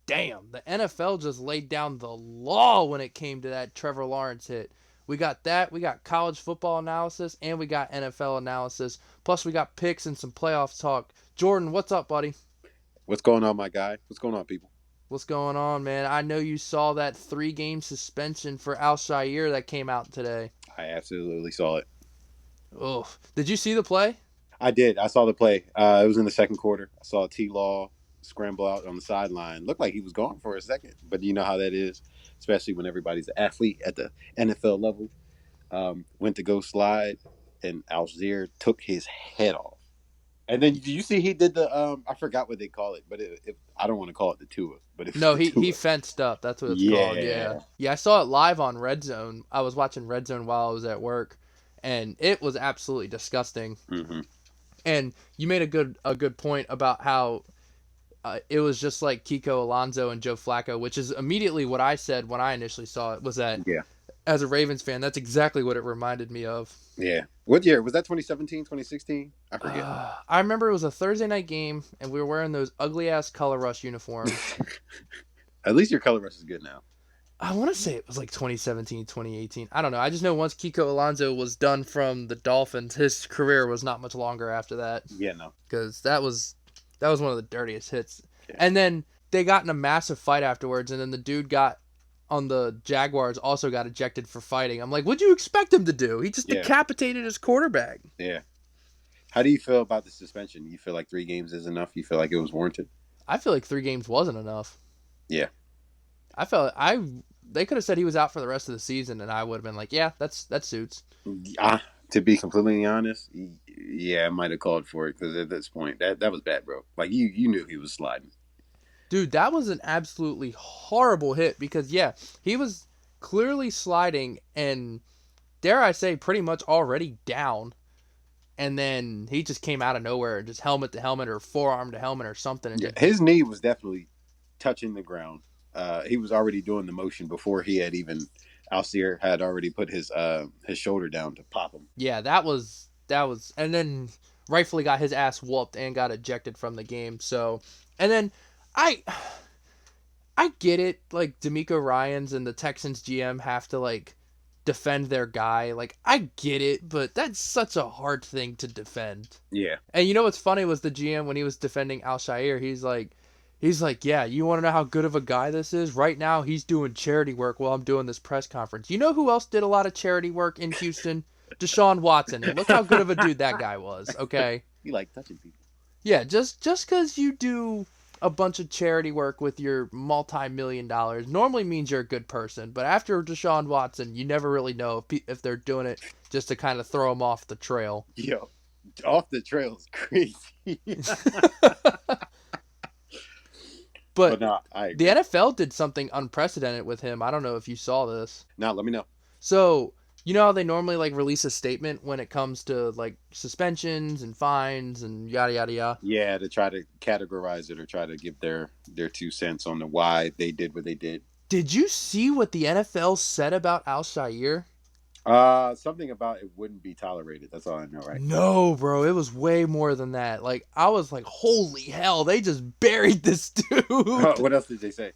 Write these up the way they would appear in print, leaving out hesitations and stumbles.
damn, the NFL just laid down the law when it came to that Trevor Lawrence hit. We got that, we got college football analysis, and we got NFL analysis. Plus, we got picks and some playoff talk. Jordan, what's up, buddy? What's going on, my guy? What's going on, people? What's going on, man? I know you saw that 3-game suspension for Al-Shaair that came out today. I absolutely saw it. Oh, did you see the play? I did. I saw the play. It was in the second quarter. I saw T-Law scramble out on the sideline. Looked like he was gone for a second, but you know how that is, especially when everybody's an athlete at the NFL level. Went to go slide, and Al-Shaair took his head off. And then do you see he did the I forgot what they call it, but I don't want to call it the Tua, but No, he fenced up. That's what it's called. Yeah. I saw it live on Red Zone. I was watching Red Zone while I was at work, and it was absolutely disgusting. Mm-hmm. And you made a good point about how it was just like Kiko Alonso and Joe Flacco, which is immediately what I said when I initially saw it. Was that as a Ravens fan, that's exactly what it reminded me of. Yeah. What year? Was that 2017, 2016? I forget. I remember it was a Thursday night game, and we were wearing those ugly-ass Color Rush uniforms. At least your Color Rush is good now. I want to say it was like 2017, 2018. I don't know. I just know once Kiko Alonso was done from the Dolphins, his career was not much longer after that. Yeah, no. Because that was one of the dirtiest hits. Yeah. And then they got in a massive fight afterwards, and then the dude on the Jaguars also got ejected for fighting. I'm like, what'd you expect him to do? He just decapitated his quarterback. Yeah. How do you feel about the suspension? You feel like 3 games is enough? You feel like it was warranted? I feel like 3 games wasn't enough. Yeah. They could have said he was out for the rest of the season, and I would have been like, yeah, that suits. To be completely honest, yeah, I might have called for it because at this point, that was bad, bro. Like you knew he was sliding. Dude, that was an absolutely horrible hit because, yeah, he was clearly sliding and, dare I say, pretty much already down. And then he just came out of nowhere, just helmet to helmet or forearm to helmet or something. And his knee was definitely touching the ground. He was already doing the motion before he had even Al-Shaair had already put his shoulder down to pop him. Yeah, that was, and then rightfully got his ass whooped and got ejected from the game. So, and then I get it. Like D'Amico Ryans and the Texans GM have to like defend their guy. Like I get it, but that's such a hard thing to defend. Yeah. And you know what's funny was the GM when he was defending Al-Shaair, he's like, yeah, you want to know how good of a guy this is? Right now, he's doing charity work while I'm doing this press conference. You know who else did a lot of charity work in Houston? Deshaun Watson. And look how good of a dude that guy was, okay? He liked touching people. Yeah, just because you do a bunch of charity work with your multi-million dollars normally means you're a good person. But after Deshaun Watson, you never really know if they're doing it just to kind of throw him off the trail. Yo, off the trail is crazy. But no, the NFL did something unprecedented with him. I don't know if you saw this. No, let me know. So, you know how they normally like release a statement when it comes to like suspensions and fines and yada yada yada? Yeah, to try to categorize it or try to give their 2 cents on the why they did what they did. Did you see what the NFL said about Al-Shaair? Something about it wouldn't be tolerated. That's all I know, right? No, bro. It was way more than that. Like, I was like, holy hell, they just buried this dude. What else did they say?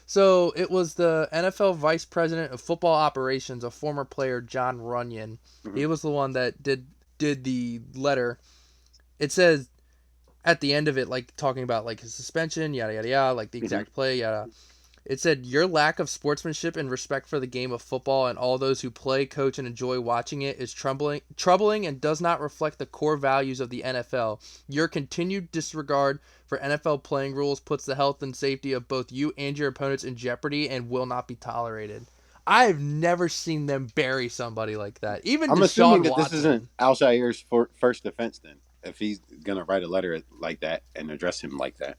So, it was the NFL Vice President of Football Operations, a former player, John Runyon. Mm-hmm. He was the one that did the letter. It says, at the end of it, like, talking about, like, his suspension, yada, yada, yada, like, the exact play, yada. It said, your lack of sportsmanship and respect for the game of football and all those who play, coach, and enjoy watching it is troubling and does not reflect the core values of the NFL. Your continued disregard for NFL playing rules puts the health and safety of both you and your opponents in jeopardy and will not be tolerated. I've never seen them bury somebody like that. Even I'm Deshaun assuming that Watson. This isn't Al-Shaair's first offense then, if he's going to write a letter like that and address him like that.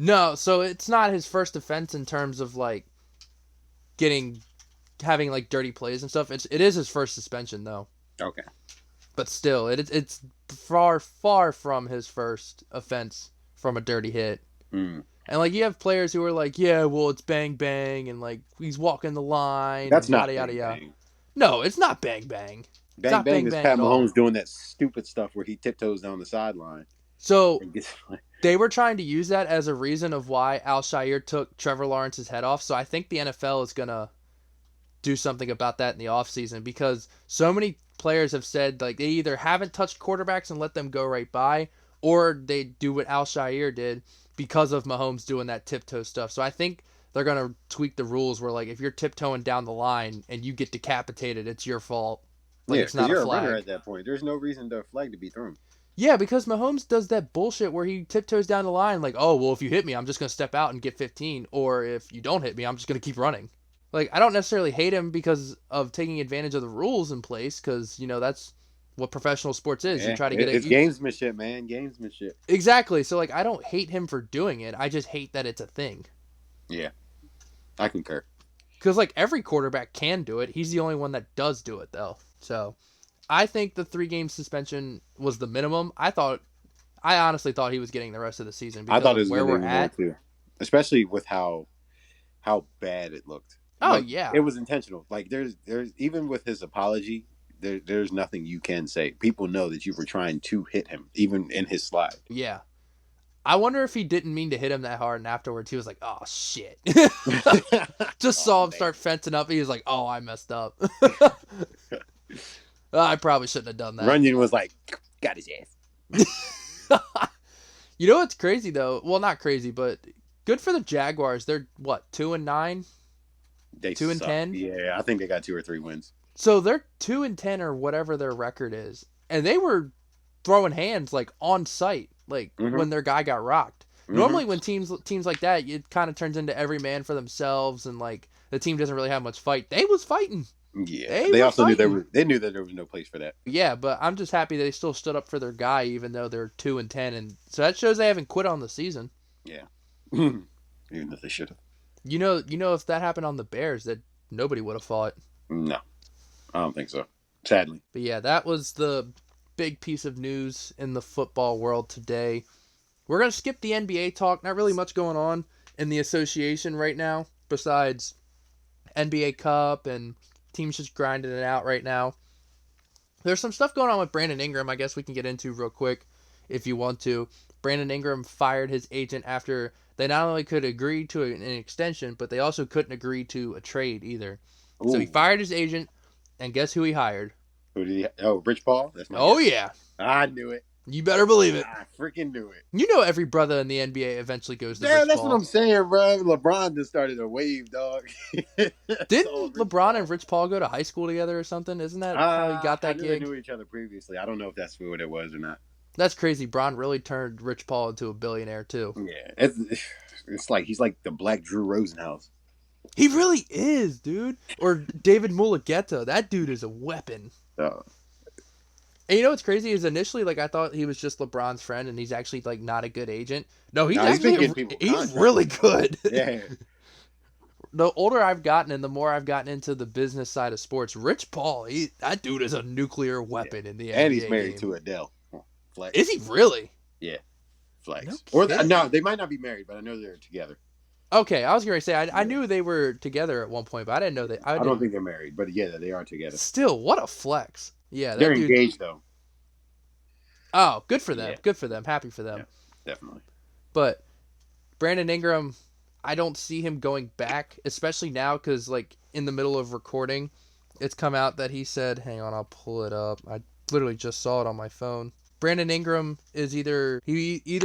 No, so it's not his first offense in terms of like having like dirty plays and stuff. It is his first suspension though. Okay. But still, it's far from his first offense from a dirty hit. Mm. And like you have players who are like, yeah, well it's bang bang and like he's walking the line. That's and not yada bang, yada bang. Yada. No, it's not bang bang. Bang bang, bang is Pat Mahomes doing that stupid stuff where he tiptoes down the sideline. So They were trying to use that as a reason of why Al-Shaair took Trevor Lawrence's head off. So I think the NFL is going to do something about that in the offseason because so many players have said like they either haven't touched quarterbacks and let them go right by, or they do what Al-Shaair did because of Mahomes doing that tiptoe stuff. So I think they're going to tweak the rules where like if you're tiptoeing down the line and you get decapitated, it's your fault. Like Yeah, it's because not a you're a runner flag. at that point. There's no reason for a flag to be thrown. Yeah, because Mahomes does that bullshit where he tiptoes down the line like, oh, well, if you hit me, I'm just going to step out and get 15. Or if you don't hit me, I'm just going to keep running. Like, I don't necessarily hate him because of taking advantage of the rules in place because, that's what professional sports is. You Yeah, try to get it's gamesmanship, man. Gamesmanship. Exactly. So, like, I don't hate him for doing it. I just hate that it's a thing. Yeah, I concur. Because, like, every quarterback can do it. He's the only one that does do it, though. So, I think the 3-game suspension was the minimum. I honestly thought he was getting the rest of the season because I thought it of was where we're at. Too, especially with how bad it looked. Oh, Like, yeah. it was intentional. Like there's even with his apology, there's nothing you can say. People know that you were trying to hit him, even in his slide. Yeah. I wonder if he didn't mean to hit him that hard, and afterwards he was like, "Oh shit!" Just saw him start fencing up. He was like, "Oh, I messed up. I probably shouldn't have done that." Runyon was like, "Got his ass." You know what's crazy though? Well, not crazy, but good for the Jaguars. They're what 2-9, They 2-10. Yeah, I think they got 2 or 3 wins. So they're 2-10 or whatever their record is, and they were throwing hands like on site, like when their guy got rocked. Normally, when teams like that, it kind of turns into every man for themselves, and like the team doesn't really have much fight. They was fighting. Yeah, they also knew they knew that there was no place for that. Yeah, but I'm just happy they still stood up for their guy, even though they're 2-10, and so that shows they haven't quit on the season. Yeah, even if they should have. You know, if that happened on the Bears, that nobody would have fought. No, I don't think so. Sadly. But yeah, that was the big piece of news in the football world today. We're going to skip the NBA talk. Not really much going on in the association right now besides NBA Cup and teams just grinding it out right now. There's some stuff going on with Brandon Ingram I guess we can get into real quick if you want to. Brandon Ingram fired his agent after they not only could agree to an extension, but they also couldn't agree to a trade either. Ooh. So he fired his agent, and guess who he hired? Who did he? Oh, Rich Paul? That's my guess. Yeah. I knew it. You better believe it. I freaking knew it. You know every brother in the NBA eventually goes to Rich Paul. That's what I'm saying, bro. LeBron just started a wave, dog. Didn't LeBron and Rich Paul go to high school together or something? Isn't that how he got that gig? They knew each other previously. I don't know if that's what it was or not. That's crazy. Bron really turned Rich Paul into a billionaire, too. Yeah. It's like he's like the Black Drew Rosenhaus. He really is, dude. Or David Mulugeta. That dude is a weapon. And you know what's crazy is initially, like, I thought he was just LeBron's friend, and he's actually, like, not a good agent. No, he's really good. Yeah. The older I've gotten and the more I've gotten into the business side of sports, Rich Paul, that dude is a nuclear weapon in the NBA. And he's married to Adele. Flex. Is he really? Yeah. Flex. No, they might not be married, but I know they're together. Okay, I was going to say, I knew they were together at one point, but I didn't know that. I don't think they're married, but yeah, they are together. Still, what a flex. Yeah, they're engaged, though. Oh, good for them. Yeah. Good for them. Happy for them. Yeah, definitely. But Brandon Ingram, I don't see him going back, especially now because, like, in the middle of recording, it's come out that he said, hang on, I'll pull it up. I literally just saw it on my phone. Brandon Ingram is either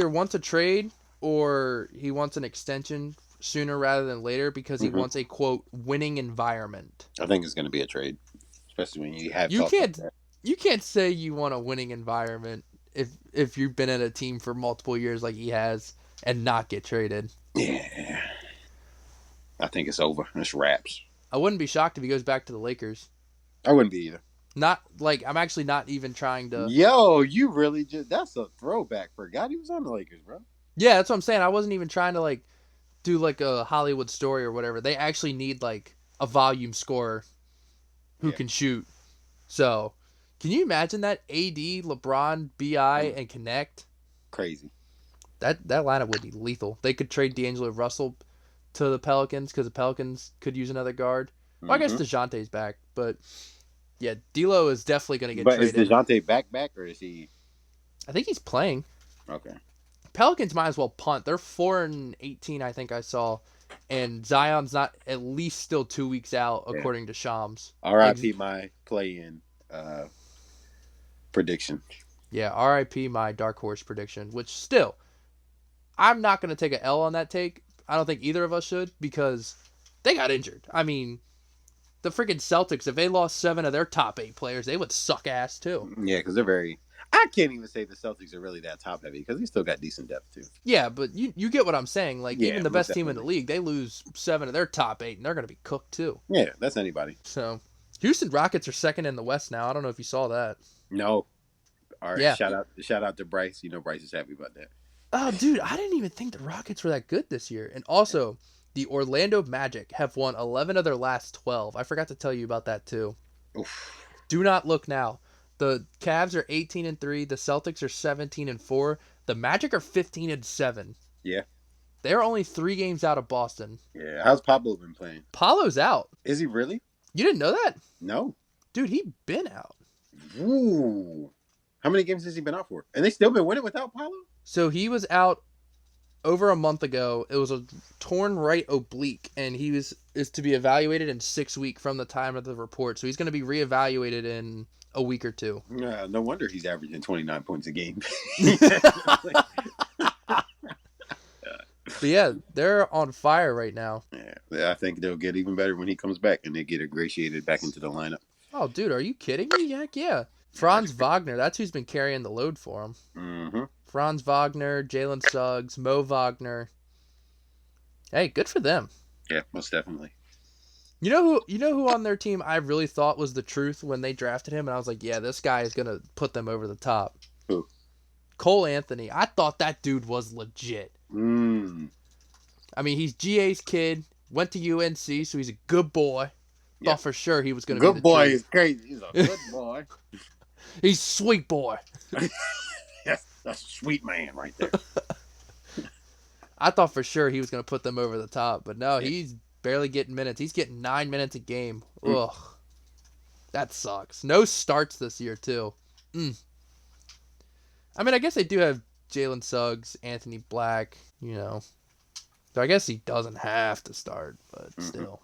wants a trade or he wants an extension sooner rather than later because he wants a, quote, winning environment. I think it's going to be a trade, especially when you have You can't say you want a winning environment if you've been at a team for multiple years like he has and not get traded. Yeah. I think it's over. It's wraps. I wouldn't be shocked if he goes back to the Lakers. I wouldn't be either. Not like I'm actually not even trying to. Yo, you really that's a throwback. Forgot he was on the Lakers, bro. Yeah, that's what I'm saying. I wasn't even trying to like do like a Hollywood story or whatever. They actually need like a volume scorer who can shoot. So, can you imagine that? AD, LeBron, BI, and Connect. Crazy. That lineup would be lethal. They could trade D'Angelo Russell to the Pelicans because the Pelicans could use another guard. Well, I guess DeJounte's back, but. Yeah, D'Lo is definitely going to get traded. But is DeJounte back, or is he? I think he's playing. Okay. Pelicans might as well punt. They're 4-18, I think I saw, and Zion's not at least still 2 weeks out, Yeah. according to Shams. Like, R.I.P. my play-in prediction. yeah, R.I.P. my dark horse prediction. Which still, I'm not gonna take an L on that take. I don't think either of us should because they got injured. I mean, the freaking Celtics, if they lost 7 of their top 8 players, they would suck ass too. Yeah, because they're very. I can't even say the Celtics are really that top heavy because they still got decent depth too. Yeah, but you get what I'm saying. Like, Yeah, even the most best team in the definitely. league, they lose 7 of their top 8, and they're going to be cooked too. Yeah, that's anybody. So, Houston Rockets are second in the West now. I don't know if you saw that. No. All right. Yeah. Shout out to Bryce. You know Bryce is happy about that. Oh, dude, I didn't even think the Rockets were that good this year. And also, the Orlando Magic have won 11 of their last 12. I forgot to tell you about that too. Oof. Do not look now. The Cavs are 18-3. The Celtics are 17-4. The Magic are 15-7. Yeah. They're only 3 games out of Boston. Yeah. How's Pablo been playing? Paulo's out. Is he really? You didn't know that? No. Dude, he been out. Ooh. How many games has he been out for? And they still been winning without Pablo? So he was out over a month ago. It was a torn right oblique, and he is to be evaluated in 6 weeks from the time of the report. So he's going to be reevaluated in a week or 2. Yeah, no wonder he's averaging 29 points a game. But yeah, they're on fire right now. Yeah, I think they'll get even better when he comes back and they get ingratiated back into the lineup. Oh, dude, are you kidding me? Heck yeah. Franz Wagner, that's who's been carrying the load for him. Mm-hmm. Franz Wagner, Jalen Suggs, Mo Wagner. Hey, good for them. Yeah, most definitely. You know who on their team I really thought was the truth when they drafted him, and I was like, yeah, this guy is gonna put them over the top. Who? Cole Anthony. I thought that dude was legit. I mean, he's GA's kid, went to UNC, so he's a good boy. Yeah. Thought for sure he was gonna be the Good boy truth. is crazy. He's a good boy. He's sweet boy. Yes, that's a sweet man right there. I thought for sure he was gonna put them over the top, but no, Yeah. he's barely getting minutes. He's getting 9 minutes a game. Ugh. That sucks. No starts this year, too. I mean, I guess they do have Jalen Suggs, Anthony Black, So I guess he doesn't have to start, but still.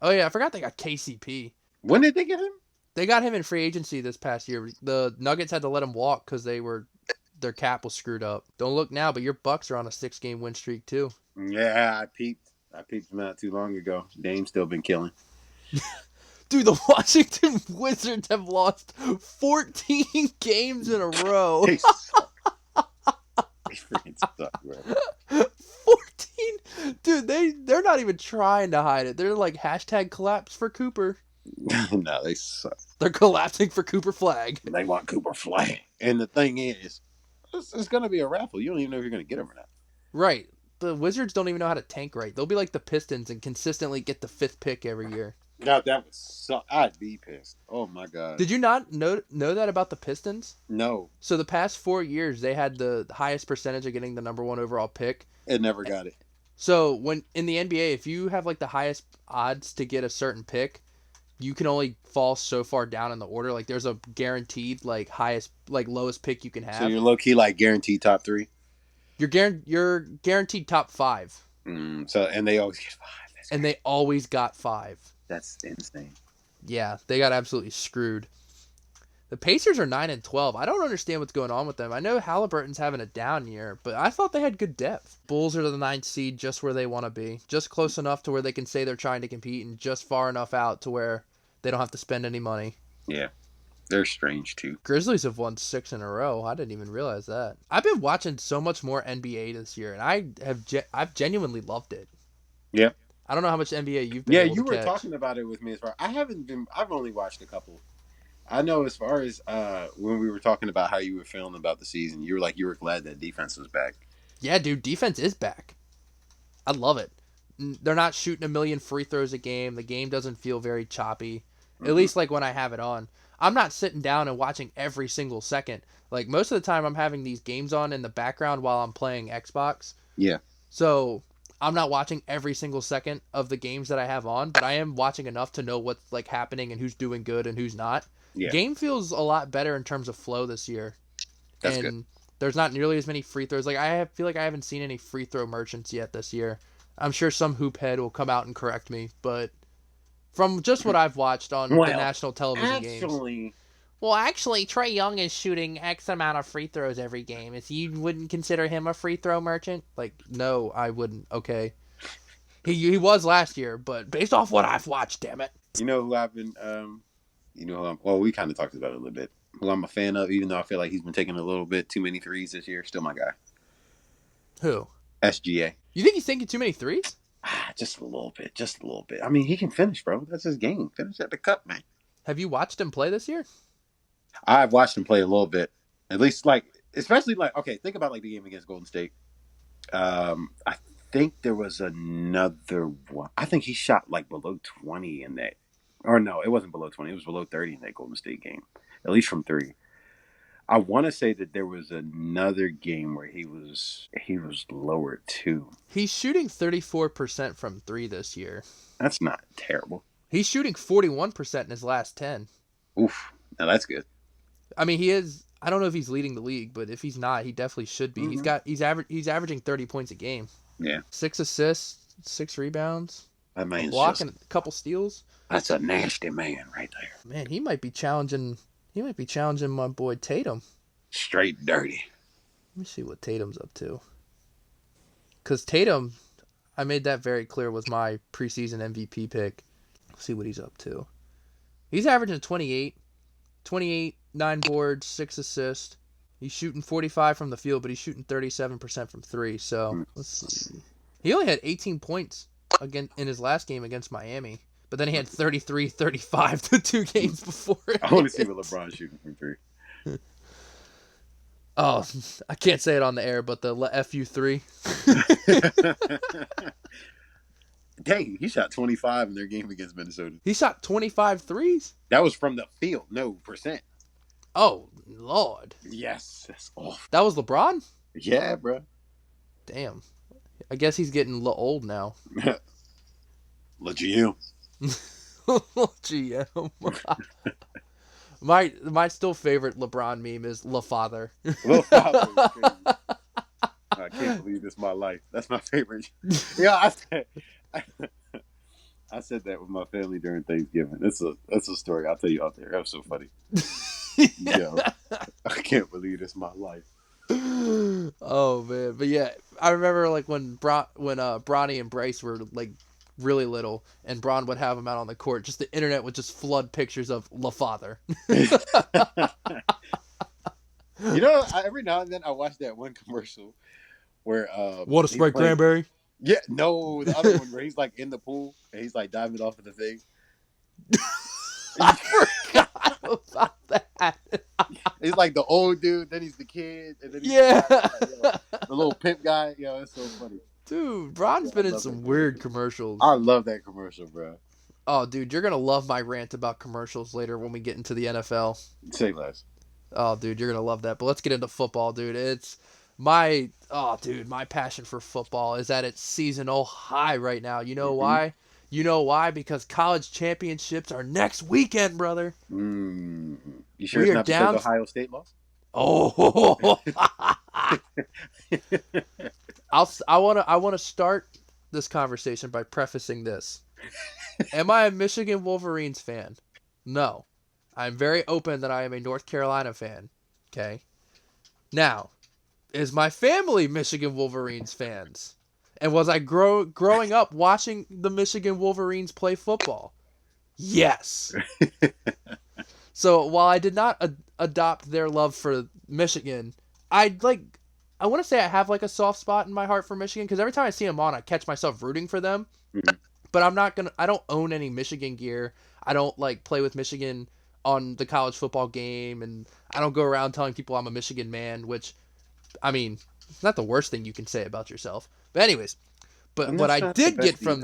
Oh, yeah, I forgot they got KCP. When did they get him? They got him in free agency this past year. The Nuggets had to let him walk because their cap was screwed up. Don't look now, but your Bucks are on a 6-game win streak, too. Yeah, I peeped him not too long ago. Dame's still been killing. Dude, the Washington Wizards have lost 14 games in a row. They suck. They freaking suck, bro. 14? Dude, they're not even trying to hide it. They're like hashtag collapse for Cooper. No, they suck. They're collapsing for Cooper Flag. They want Cooper Flag. And the thing is, it's going to be a raffle. You don't even know if you're going to get him or not. Right. The Wizards don't even know how to tank right. They'll be like the Pistons and consistently get the 5th pick every year. God, that would suck. I'd be pissed. Oh, my God. Did you not know that about the Pistons? No. So the past 4 years, they had the highest percentage of getting the number 1 overall pick. It never got it. So when in the NBA, if you have like the highest odds to get a certain pick, you can only fall so far down in the order. Like there's a guaranteed like lowest pick you can have. So you're low key like guaranteed top 3. You're guaranteed top 5. And they always get 5. And they always got 5. That's insane. Yeah, they got absolutely screwed. The Pacers are 9-12. I don't understand what's going on with them. I know Halliburton's having a down year, but I thought they had good depth. Bulls are the 9th seed, just where they want to be. Just close enough to where they can say they're trying to compete, and just far enough out to where they don't have to spend any money. Yeah. They're strange, too. Grizzlies have won 6 in a row. I didn't even realize that. I've been watching so much more NBA this year, and I've genuinely loved it. Yeah. I don't know how much NBA you've been Yeah, able you to were catch. talking about it with me as far. I've only watched a couple. I know as far as when we were talking about how you were feeling about the season, you were like you were glad that defense was back. Yeah, dude, defense is back. I love it. They're not shooting a million free throws a game. The game doesn't feel very choppy. At least like when I have it on. I'm not sitting down and watching every single second. Like most of the time I'm having these games on in the background while I'm playing Xbox. Yeah. So I'm not watching every single second of the games that I have on, but I am watching enough to know what's like happening and who's doing good and who's not. Yeah. Game feels a lot better in terms of flow this year. That's and good. There's not nearly as many free throws. Like feel like I haven't seen any free throw merchants yet this year. I'm sure some hoop head will come out and correct me, but from just what I've watched on the Well, national television games. actually, Well, actually, Trae Young is shooting X amount of free throws every game. Is you wouldn't consider him a free throw merchant? Like, no, I wouldn't. Okay, he was last year, but based off what I've watched, damn it. you know who I've been, well, we kind of talked about it a little bit. Who I'm a fan of, even though I feel like he's been taking a little bit too many threes this year. Still my guy. Who? SGA. You think he's taking too many threes? Just a little bit. Just a little bit. I mean, he can finish, bro. That's his game. Finish at the cup, man. Have you watched him play this year? I've watched him play a little bit. At least, like, especially, like, okay, think about, like, the game against Golden State. I think there was another one. I think he shot, like, below 20 in that. Or, no, it wasn't below 20. It was below 30 in that Golden State game. At least from three. I want to say that there was another game where he was lower, too. He's shooting 34% from three this year. That's not terrible. He's shooting 41% in his last 10. Oof. Now, that's good. I mean, he is. I don't know if he's leading the league, but if he's not, he definitely should be. Mm-hmm. He's averaging 30 points a game. Yeah. 6 assists, 6 rebounds, That man's a block, just, and a couple steals. that's a nasty man right there. Man, he might be challenging my boy Tatum. Straight dirty. Let me see what Tatum's up to. Because Tatum, I made that very clear, was my preseason MVP pick. Let's see what he's up to. He's averaging 28, 9 boards, 6 assists. He's shooting 45 from the field, but he's shooting 37% from three. So let's see. He only had 18 points again in his last game against Miami, but then he had 33, 35 the 2 games before it. I want to see what LeBron's shooting from three. Oh, I can't say it on the air, but the FU3. Dang, he shot 25 in their game against Minnesota. He shot 25 threes? That was from the field, no percent. Oh, Lord. Yes, that's awful. That was LeBron? Yeah, bro. Damn. I guess he's getting a little old now. LeGM. GM. My still favorite LeBron meme is LaFather. LaFather. I can't believe this is my life. That's my favorite. Yeah, I said that with my family during Thanksgiving. That's a story I'll tell you out there. That was so funny. Yo, I can't believe this is my life. Oh man, but yeah, I remember like when Bronny and Bryce were like really little, and Bron would have them out on the court. Just the internet would just flood pictures of LaFather. You know, every now and then I watch that one commercial where What a Sprite Cranberry. Yeah, no, the other one where he's like in the pool and he's like diving off of the thing. I forgot about that. He's like the old dude, then he's the kid, and then he's the little pimp guy. Yo, it's so funny. Dude, Bron's been in some weird commercials. I love that commercial, bro. Oh, dude, you're gonna love my rant about commercials later when we get into the NFL. Say less. Oh, dude, you're gonna love that. But let's get into football, dude. It's my passion for football is at its seasonal high right now. You know why? You know why? Because college championships are next weekend, brother. You sure it's not because Ohio State lost? Oh, I want to start this conversation by prefacing this. Am I a Michigan Wolverines fan? No. I'm very open that I am a North Carolina fan. Okay. Now, is my family Michigan Wolverines fans? And was I growing up watching the Michigan Wolverines play football? Yes. So while I did not adopt their love for Michigan, I want to say I have like a soft spot in my heart for Michigan because every time I see them on, I catch myself rooting for them. Mm-hmm. But I don't own any Michigan gear. I don't like play with Michigan on the college football game, and I don't go around telling people I'm a Michigan man, which, I mean, it's not the worst thing you can say about yourself. But anyways, what I did get from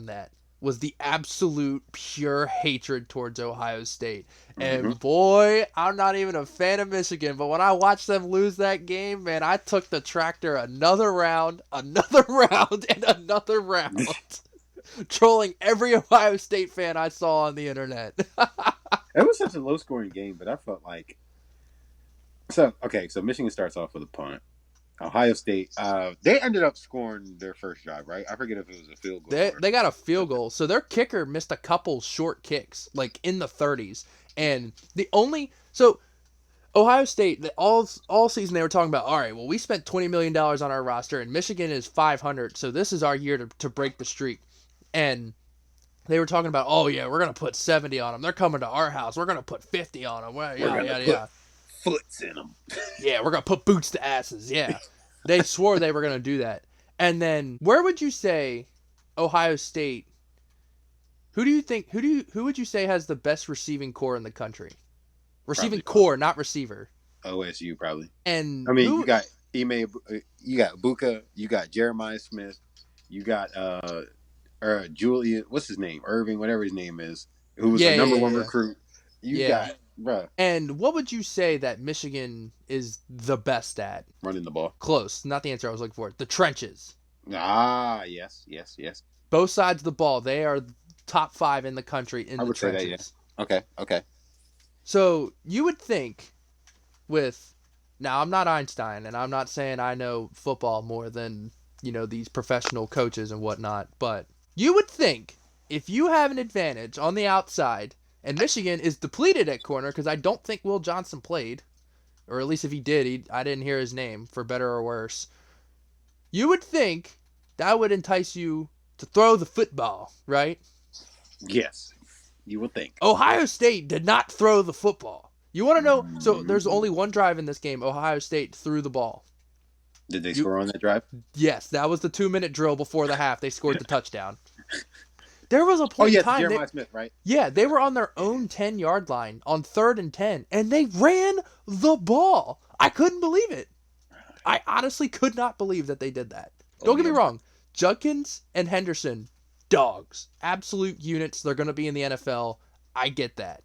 that was the absolute pure hatred towards Ohio State. And boy, I'm not even a fan of Michigan, but when I watched them lose that game, man, I took the tractor another round, and another round. Trolling every Ohio State fan I saw on the internet. It was such a low-scoring game, but I felt like So Michigan starts off with a punt. Ohio State, they ended up scoring their first drive, right? I forget if it was a field goal or They got a field goal, so their kicker missed a couple short kicks, like in the 30s. And Ohio State, all season they were talking about, all right, well, we spent $20 million on our roster, and Michigan is 500, so this is our year to break the streak. And they were talking about, oh yeah, we're gonna put 70 on them. They're coming to our house. We're gonna put 50 on them. Well, we're yeah, gonna yeah, put yeah. foots in them. Yeah, we're gonna put boots to asses. Yeah, they swore they were gonna do that. And then where would you say Ohio State? Who do you think? Who would you say has the best receiving core in the country? Receiving Probably core, not receiver. OSU, probably. And I mean, who? you got you got Buka, you got Jeremiah Smith, you got Julian, what's his name, Irving, whatever his name is, who was the number one recruit. You got, bruh. And what would you say that Michigan is the best at? Running the ball. Close. Not the answer I was looking for. The trenches. Yes. Both sides of the ball. They are top 5 in the country in the trenches. Say that, yeah. Okay. So you would think now I'm not Einstein, and I'm not saying I know football more than, these professional coaches and whatnot, but you would think if you have an advantage on the outside, and Michigan is depleted at corner, because I don't think Will Johnson played, or at least if he did, I didn't hear his name, for better or worse. You would think that would entice you to throw the football, right? Yes, you would think. Ohio State did not throw the football. You want to know? So there's only one drive in this game. Ohio State threw the ball. Did they score on that drive? Yes, that was the 2-minute drill before the half. They scored the touchdown. There was a point in time. Jeremiah Smith, right? Yeah, they were on their own 10-yard line on 3rd and 10, and they ran the ball. I couldn't believe it. I honestly could not believe that they did that. Don't get me wrong. Judkins and Henderson, dogs. Absolute units. They're going to be in the NFL. I get that.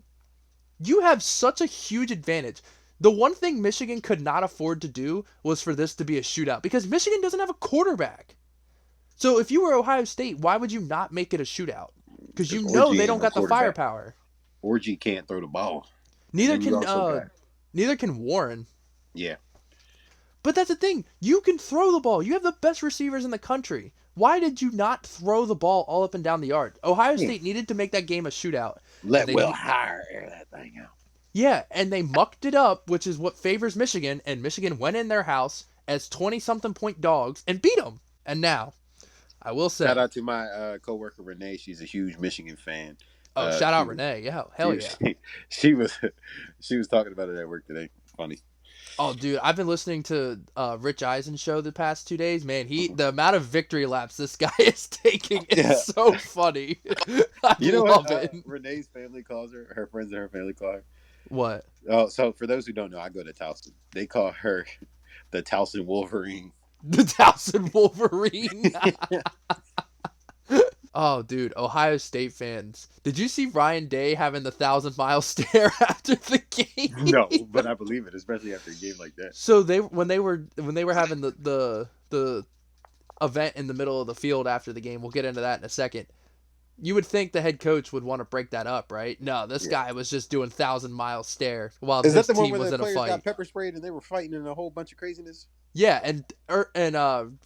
You have such a huge advantage. The one thing Michigan could not afford to do was for this to be a shootout, because Michigan doesn't have a quarterback. So if you were Ohio State, why would you not make it a shootout? Because you know they don't got the firepower. Orgy can't throw the ball. Neither can Warren. Yeah. But that's the thing. You can throw the ball. You have the best receivers in the country. Why did you not throw the ball all up and down the yard? Ohio State needed to make that game a shootout. Let Will Hire air that thing out. Yeah, and they mucked it up, which is what favors Michigan, and Michigan went in their house as 20-something point dogs and beat them. And now, I will say... Shout out to my coworker, Renee. She's a huge Michigan fan. Oh, shout out Renee. Yeah, hell yeah. She was talking about it at work today. Funny. Oh, dude, I've been listening to Rich Eisen's show the past 2 days. Man, the amount of victory laps this guy is taking is so funny. I love it. Renee's family calls her? Her friends and her family call her? What? Oh, so for those who don't know, I go to Towson. They call her the Towson Wolverine. The Towson Wolverine? Oh, dude, Ohio State fans. Did you see Ryan Day having the 1,000-mile stare after the game? No, but I believe it, especially after a game like that. So when they were having the event in the middle of the field after the game, we'll get into that in a second. You would think the head coach would want to break that up, right? No, this guy was just doing 1,000-mile stare while his team was in a fight. Got pepper sprayed and they were fighting in a whole bunch of craziness? Yeah, and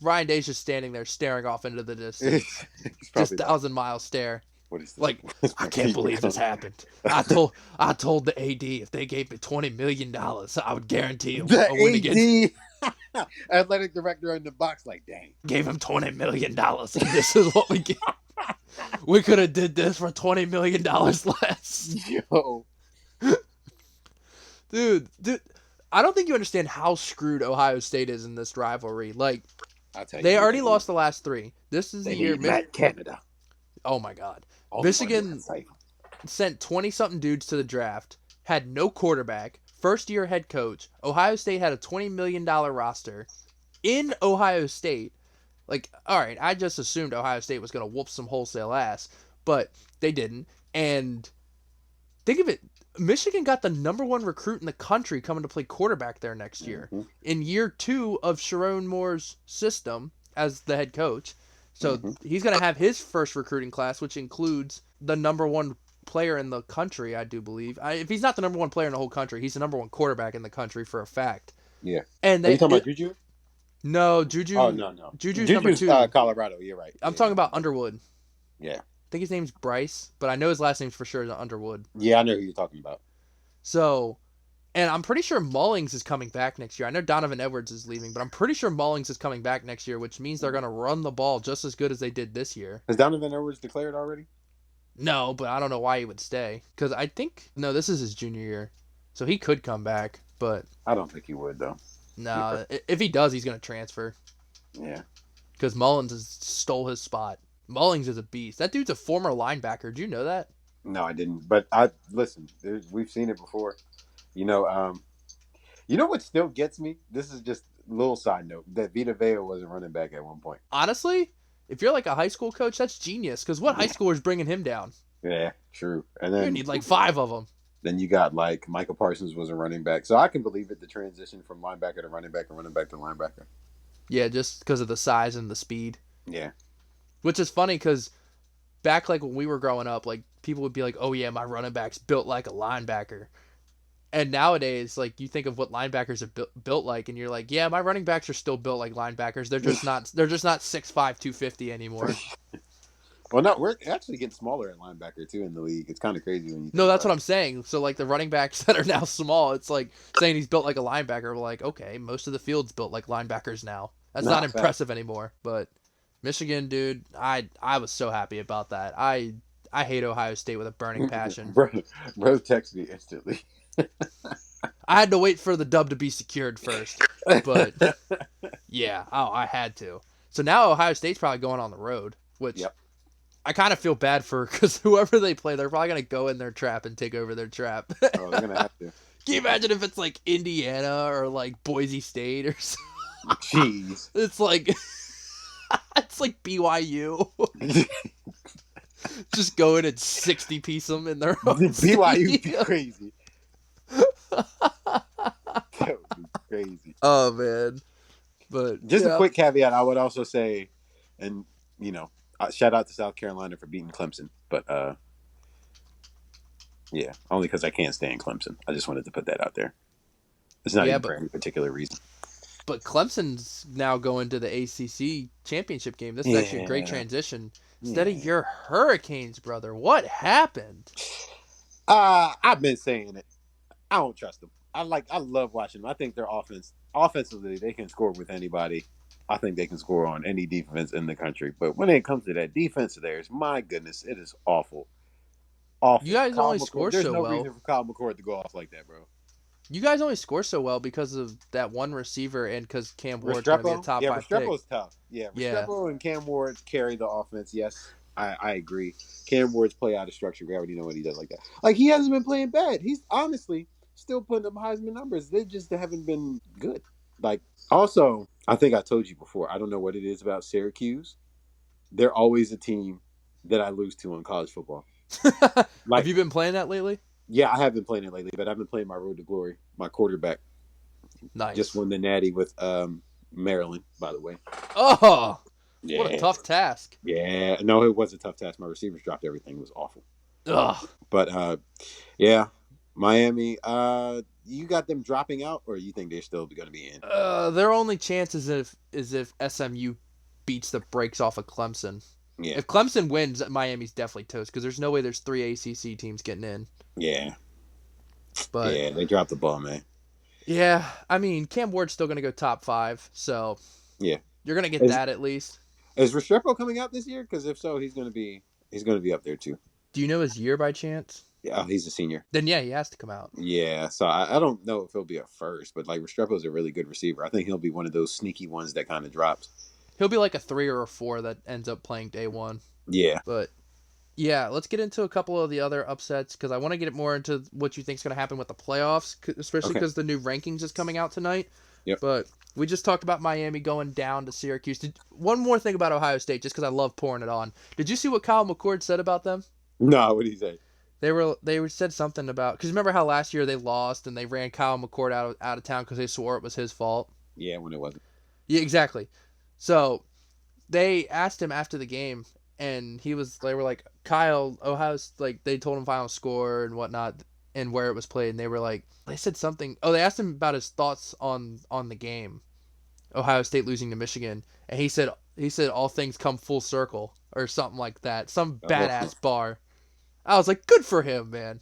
Ryan Day's just standing there staring off into the distance. Just 1,000-mile stare. What is this? Like, I can't believe this happened. I told the AD if they gave me $20 million, I would guarantee him a win again. Athletic director in the box, like, dang. Gave him $20 million, and this is what we get. We could have did this for $20 million less. Yo. Dude, I don't think you understand how screwed Ohio State is in this rivalry. Like, they already lost the last 3. This is the year. Canada. Oh my God. Michigan sent 20-something dudes to the draft, had no quarterback, first-year head coach. Ohio State had a $20 million roster. In Ohio State, like, all right, I just assumed Ohio State was going to whoop some wholesale ass, but they didn't. And think of it, Michigan got the number 1 recruit in the country coming to play quarterback there next year. Mm-hmm. In year 2 of Sharon Moore's system as the head coach. So he's going to have his first recruiting class, which includes the number 1 player in the country, I do believe. If he's not the number one player in the whole country, he's the number one quarterback in the country for a fact. Yeah. And Are you talking about Juju? no, Oh, no. Juju's number Juju's 2. Colorado. You're right. I'm Yeah, talking yeah. about Underwood. Yeah. I think his name's Bryce, but I know his last name's for sure is Underwood. Yeah, I know who you're talking about. So, and I'm pretty sure Mullings is coming back next year. I know Donovan Edwards is leaving, but I'm pretty sure Mullings is coming back next year, which means they're going to run the ball just as good as they did this year. Has Donovan Edwards declared already? No, but I don't know why he would stay. Because I think, no, this is his junior year. So he could come back, but... I don't think he would, though. No, if he does, he's going to transfer. Yeah. Because Mullins has stole his spot. Mullings is a beast. That dude's a former linebacker. Did you know that? No, I didn't. But listen, we've seen it before. You know what still gets me? This is just a little side note, that Vita Vea was a running back at one point. Honestly, if you're like a high school coach, that's genius. Because what high schooler is bringing him down? Yeah, true. And then You need like 5 of them. Then you got like Michael Parsons was a running back. So I can believe it, the transition from linebacker to running back and running back to linebacker. Yeah, just because of the size and the speed. Yeah. Which is funny because back like when we were growing up, like people would be like, "Oh yeah, my running back's built like a linebacker." And nowadays, like you think of what linebackers are built like, and you're like, "Yeah, my running backs are still built like linebackers. They're just not. They're just not 6'5", 250 anymore." Well, no, we're actually getting smaller at linebacker too in the league. It's kind of crazy when you. No, that's what I'm saying. So like the running backs that are now small, it's like saying he's built like a linebacker. We're like, okay, most of the field's built like linebackers now. That's not impressive anymore. But Michigan, dude, I was so happy about that. I hate Ohio State with a burning passion. bro texted me instantly. I had to wait for the dub to be secured first, but yeah, I had to. So now Ohio State's probably going on the road, which I kind of feel bad for because whoever they play, they're probably gonna go in their trap and take over their trap. Oh, they're gonna have to. Can you imagine if it's like Indiana or like Boise State or something? Jeez, it's like BYU. Just go in and 60-piece them in their own BYU would be crazy. That would be crazy. Oh man. But just a quick caveat, I would also say, and shout out to South Carolina for beating Clemson, but yeah, only because I can't stand Clemson. I just wanted to put that out there. It's not even for any particular reason. But Clemson's now going to the ACC championship game. This is actually a great transition. Instead of your Hurricanes, brother, what happened? I've been saying it. I don't trust them. I love watching them. I think their offensively, they can score with anybody. I think they can score on any defense in the country. But when it comes to that defense of theirs, my goodness, it is awful. Awful. You guys only score so well. There's no reason for Kyle McCord to go off like that, bro. You guys only score so well because of that one receiver and because Cam Ward's going to be a top 5 pick. Restrepo's tough. Yeah, Restrepo and Cam Ward carry the offense. Yes, I agree. Cam Ward's play out of structure. We already know what he does like that. Like, he hasn't been playing bad. He's honestly still putting up Heisman numbers. They just haven't been good. Like, also, I think I told you before, I don't know what it is about Syracuse. They're always a team that I lose to in college football. Have you been playing that lately? Yeah, I have been playing it lately, but I've been playing my road to glory. My quarterback just won the Natty with Maryland, by the way. Oh, yeah. What a tough task. Yeah, no, it was a tough task. My receivers dropped everything. It was awful. Ugh. But, yeah, Miami, you got them dropping out, or you think they're still going to be in? Their only chance is if SMU beats the brakes off of Clemson. Yeah. If Clemson wins, Miami's definitely toast because there's no way there's 3 ACC teams getting in. Yeah. But yeah, they dropped the ball, man. Yeah, I mean, Cam Ward's still going to go top 5, so yeah, you're going to get that at least. Is Restrepo coming out this year? Because if so, he's going to be up there too. Do you know his year by chance? Yeah, he's a senior. Then yeah, he has to come out. Yeah, so I don't know if he'll be a first, but like Restrepo's a really good receiver. I think he'll be one of those sneaky ones that kind of drops. He'll be like a 3 or a 4 that ends up playing day 1. Yeah. But, yeah, let's get into a couple of the other upsets because I want to get more into what you think is going to happen with the playoffs, especially because the new rankings is coming out tonight. Yep. But we just talked about Miami going down to Syracuse. One more thing about Ohio State, just because I love pouring it on. Did you see what Kyle McCord said about them? No, what did he say? They said something about, because remember how last year they lost and they ran Kyle McCord out of town because they swore it was his fault? Yeah, when it wasn't. Yeah, exactly. So they asked him after the game, and they were like, Kyle, Ohio's, like, they told him final score and whatnot and where it was played, and they were like, they said something. Oh, they asked him about his thoughts on the game, Ohio State losing to Michigan, and he said all things come full circle or something like that, some badass bar. I was like, good for him, man.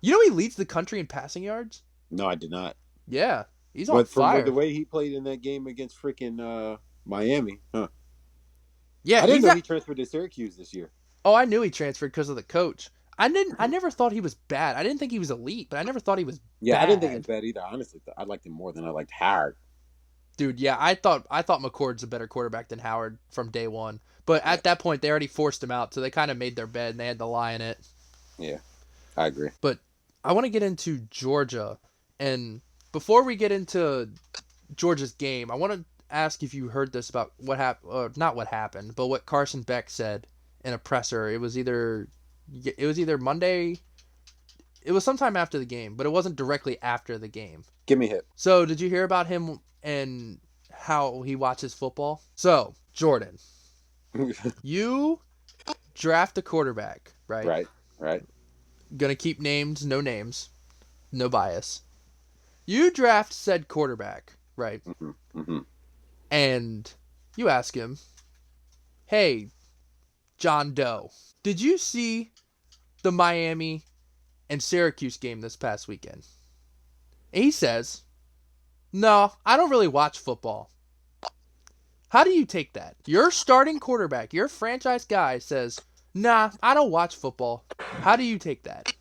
You know he leads the country in passing yards. No, I did not. Yeah, he's on But from fire. the way he played in that game against freaking Miami, huh? Yeah, I didn't know he transferred to Syracuse this year. Oh, I knew he transferred because of the coach. I never thought he was bad. I didn't think he was elite, but I never thought he was Yeah, bad. I didn't think he was bad either. Honestly, I liked him more than I liked Howard. Dude, yeah, I thought McCord's a better quarterback than Howard from day one. But at that point, they already forced him out, so they kind of made their bed and they had to lie in it. Yeah, I agree. But I want to get into Georgia, and before we get into Georgia's game, I want to ask if you heard this about what happened, not what happened, but what Carson Beck said in a presser. It was either Monday. It was sometime after the game, but it wasn't directly after the game. Give me hip. So, did you hear about him and how he watches football? So, Jordan, you draft a quarterback, right? Right. Gonna keep names, no names, no bias. You draft said quarterback, right? Mm-hmm. And you ask him, hey, John Doe, did you see the Miami and Syracuse game this past weekend? And he says, no, I don't really watch football. How do you take that? Your starting quarterback, your franchise guy says, nah, I don't watch football. How do you take that?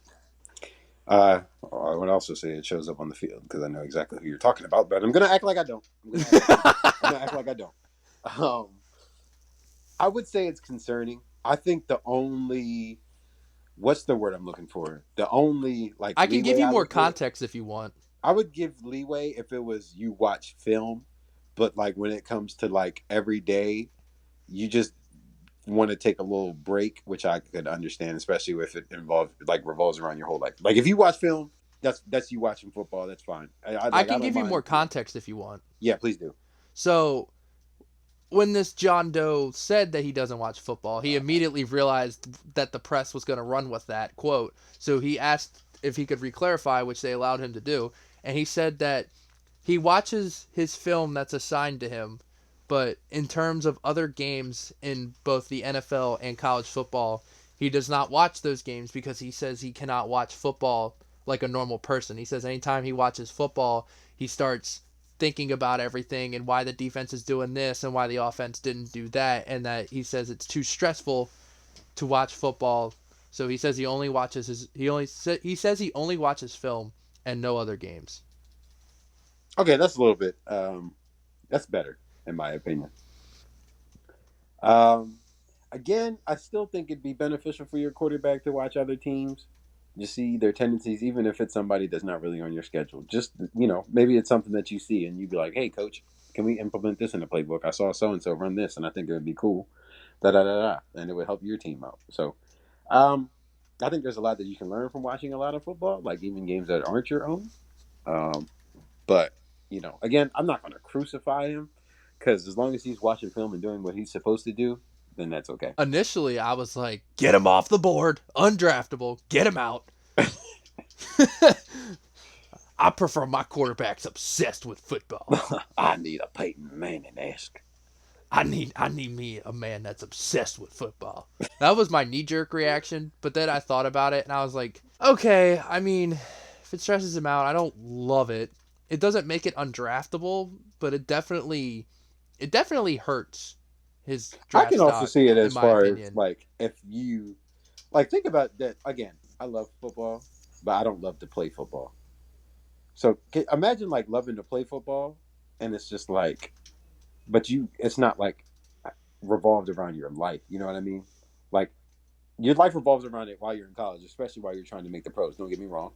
I would also say it shows up on the field because I know exactly who you're talking about, but I'm going to act like I don't. I'm going to act like I don't. I would say it's concerning. I think what's the word I'm looking for? The only, like, I can give you more context if you want. I would give leeway if it was you watch film, but like when it comes to like every day, you just want to take a little break, which I could understand, especially if it revolves around your whole life. Like if you watch film, that's you watching football. That's fine. I can give you more context if you want. Yeah, please do. So when this John Doe said that he doesn't watch football, he immediately realized that the press was going to run with that quote. So he asked if he could re-clarify, which they allowed him to do. And he said that he watches his film that's assigned to him, but in terms of other games in both the NFL and college football, he does not watch those games because he says he cannot watch football like a normal person. He says anytime he watches football, he starts thinking about everything and why the defense is doing this and why the offense didn't do that, and that he says it's too stressful to watch football. So he says he only watches he only watches film and no other games. Okay, that's a little bit. That's better in my opinion. Again, I still think it'd be beneficial for your quarterback to watch other teams. You see their tendencies, even if it's somebody that's not really on your schedule. Just, maybe it's something that you see and you'd be like, hey, coach, can we implement this in the playbook? I saw so-and-so run this and I think it would be cool. Da-da-da-da. And it would help your team out. So I think there's a lot that you can learn from watching a lot of football, like even games that aren't your own. But, again, I'm not going to crucify him because as long as he's watching film and doing what he's supposed to do, then that's okay. Initially, I was like, get him off the board, undraftable, get him out. I prefer my quarterbacks obsessed with football. I need a Peyton Manning-esque. I need me a man that's obsessed with football. That was my knee-jerk reaction, but then I thought about it, and I was like, okay, I mean, if it stresses him out, I don't love it. It doesn't make it undraftable, but it definitely hurts his draft. I can also see it as far opinion. As, like, if you, like, think about that, again, I love football, but I don't love to play football. So imagine, like, loving to play football, and it's just like, but it's not like revolved around your life. You know what I mean? Like your life revolves around it while you're in college, especially while you're trying to make the pros. Don't get me wrong.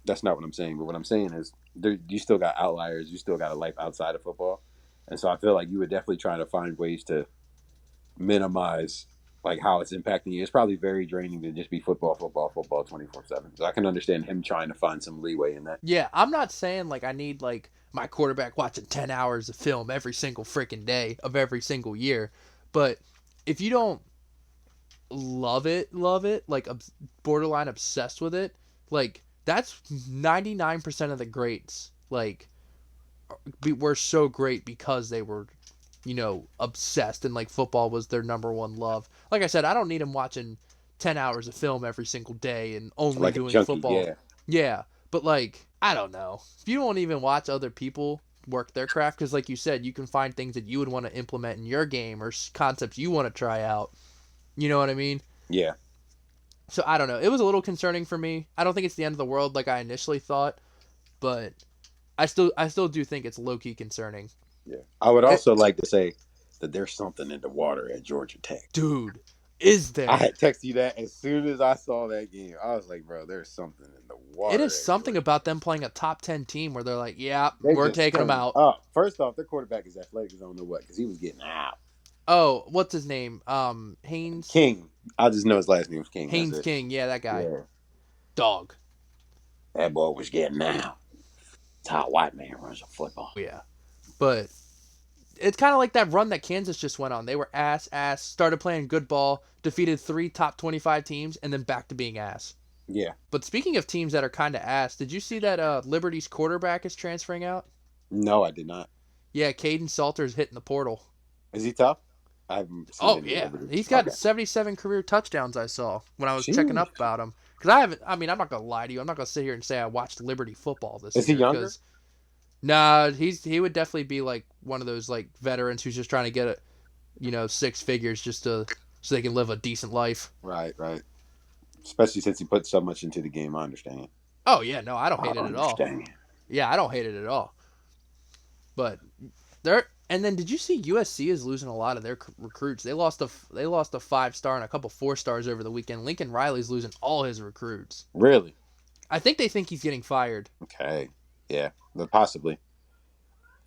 That's not what I'm saying. But what I'm saying is you still got outliers. You still got a life outside of football. And so I feel like you would definitely try to find ways to minimize like how it's impacting you. It's probably very draining to just be football 24/7. So I can understand him trying to find some leeway in that. Yeah, I'm not saying like I need like my quarterback watching 10 hours of film every single freaking day of every single year. But if you don't love it, like borderline obsessed with it, like that's 99% of the greats. Like were so great because they were, obsessed and like football was their number one love. Like I said, I don't need them watching 10 hours of film every single day and only Like a doing junkie, football. yeah. Yeah, but like I don't know. If you don't even watch other people work their craft, because like you said, you can find things that you would want to implement in your game or concepts you want to try out. You know what I mean? Yeah. So I don't know. It was a little concerning for me. I don't think it's the end of the world like I initially thought, but I still do think it's low key concerning. Yeah. I would also like to say that there's something in the water at Georgia Tech. Dude, is there? I had texted you that as soon as I saw that game. I was like, bro, there's something in the water. It is something about them playing a top 10 team where they're like, yeah, They we're just taking them turned out. up. First off, their quarterback is athletic as I don't know what, because he was getting out. Oh, what's his name? Haynes? King. I just know his last name was King. Haynes King. Yeah, that guy. Yeah. Dog. That boy was getting out. It's how a white man runs a football. Yeah. But it's kind of like that run that Kansas just went on. They were ass, started playing good ball, defeated 3 top 25 teams, and then back to being ass. Yeah. But speaking of teams that are kind of ass, did you see that Liberty's quarterback is transferring out? No, I did not. Yeah, Caden Salter's hitting the portal. Is he tough? I haven't seen Oh, yeah. He's got 77 career touchdowns I saw when I was checking up about him. Because I'm not going to lie to you. I'm not going to sit here and say I watched Liberty football this year. Is he younger? Nah, he would definitely be like one of those like veterans who's just trying to get six figures just so they can live a decent life. Right. Especially since he put so much into the game, I understand. Oh yeah, no, I don't hate it at all. Yeah, I don't hate it at all. But and then did you see USC is losing a lot of their recruits? They lost a 5-star and a couple 4-stars over the weekend. Lincoln Riley's losing all his recruits. Really? I think they think he's getting fired. Okay. Yeah, but possibly.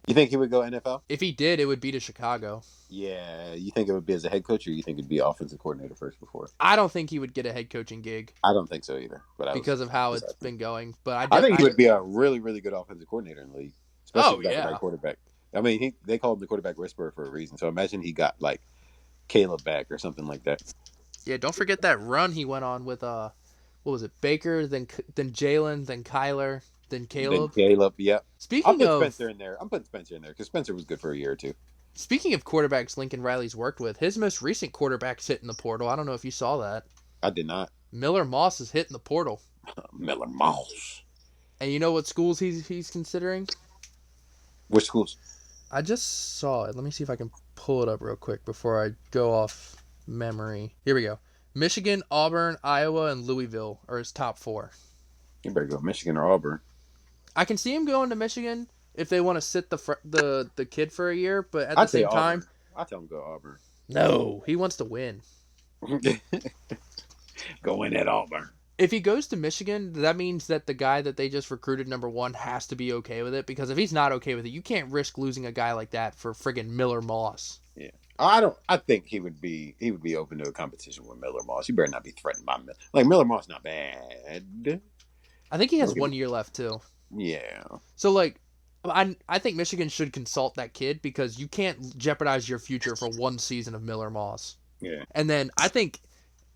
You think he would go NFL? If he did, it would be to Chicago. Yeah. You think it would be as a head coach, or you think it'd be offensive coordinator first before? I don't think he would get a head coaching gig. I don't think so either. But because of how it's been going. But I think he would be a really, really good offensive coordinator in the league. Especially if he got the right quarterback. I mean, they called him the quarterback whisperer for a reason. So imagine he got like Caleb back or something like that. Yeah, don't forget that run he went on with what was it? Baker, then Jalen, then Kyler, then Caleb. Yep. Speaking of Spencer in there. I'm putting Spencer in there because Spencer was good for a year or two. Speaking of quarterbacks Lincoln Riley's worked with, his most recent quarterback's hitting the portal. I don't know if you saw that. I did not. Miller Moss is hitting the portal. Miller Moss. And you know what schools he's considering? Which schools? I just saw it. Let me see if I can pull it up real quick before I go off memory. Here we go. Michigan, Auburn, Iowa, and Louisville are his top 4. You better go Michigan or Auburn. I can see him going to Michigan if they want to sit the kid for a year, but at the same time, I tell him go Auburn. No, he wants to win. Go win at Auburn. If he goes to Michigan, that means that the guy that they just recruited number 1 has to be okay with it, because if he's not okay with it, you can't risk losing a guy like that for friggin' Miller Moss. Yeah. I think he would be open to a competition with Miller Moss. You better not be threatened by Miller. Like Miller Moss not bad. I think he has 1 year left too. Yeah. So like I think Michigan should consult that kid, because you can't jeopardize your future for 1 season of Miller Moss. Yeah. And then I think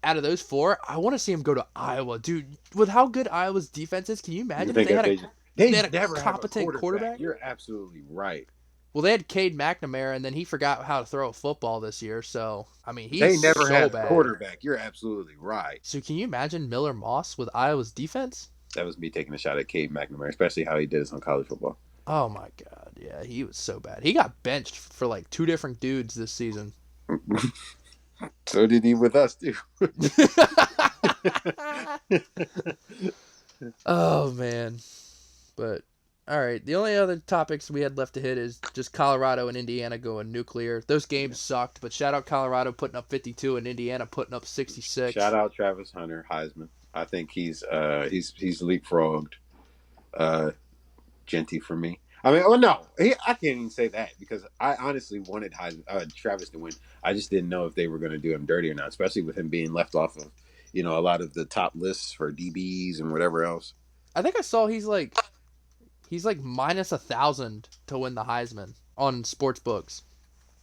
out of those 4, I want to see him go to Iowa. Dude, with how good Iowa's defense is, can you imagine if they had a competent quarterback? You're absolutely right. Well, they had Cade McNamara, and then he forgot how to throw a football this year. So, I mean, they never had a quarterback. You're absolutely right. So, can you imagine Miller Moss with Iowa's defense? That was me taking a shot at Cade McNamara, especially how he did us on college football. Oh, my God. Yeah, he was so bad. He got benched for like 2 different dudes this season. So did he with us, too. Oh, man. But, all right. The only other topics we had left to hit is just Colorado and Indiana going nuclear. Those games sucked, but shout out Colorado putting up 52 and Indiana putting up 66. Shout out Travis Hunter, Heisman. I think he's leapfrogged Genty for me. I mean, I can't even say that, because I honestly wanted Travis to win. I just didn't know if they were going to do him dirty or not, especially with him being left off of, a lot of the top lists for DBs and whatever else. I think I saw he's like minus 1,000 to win the Heisman on sports books.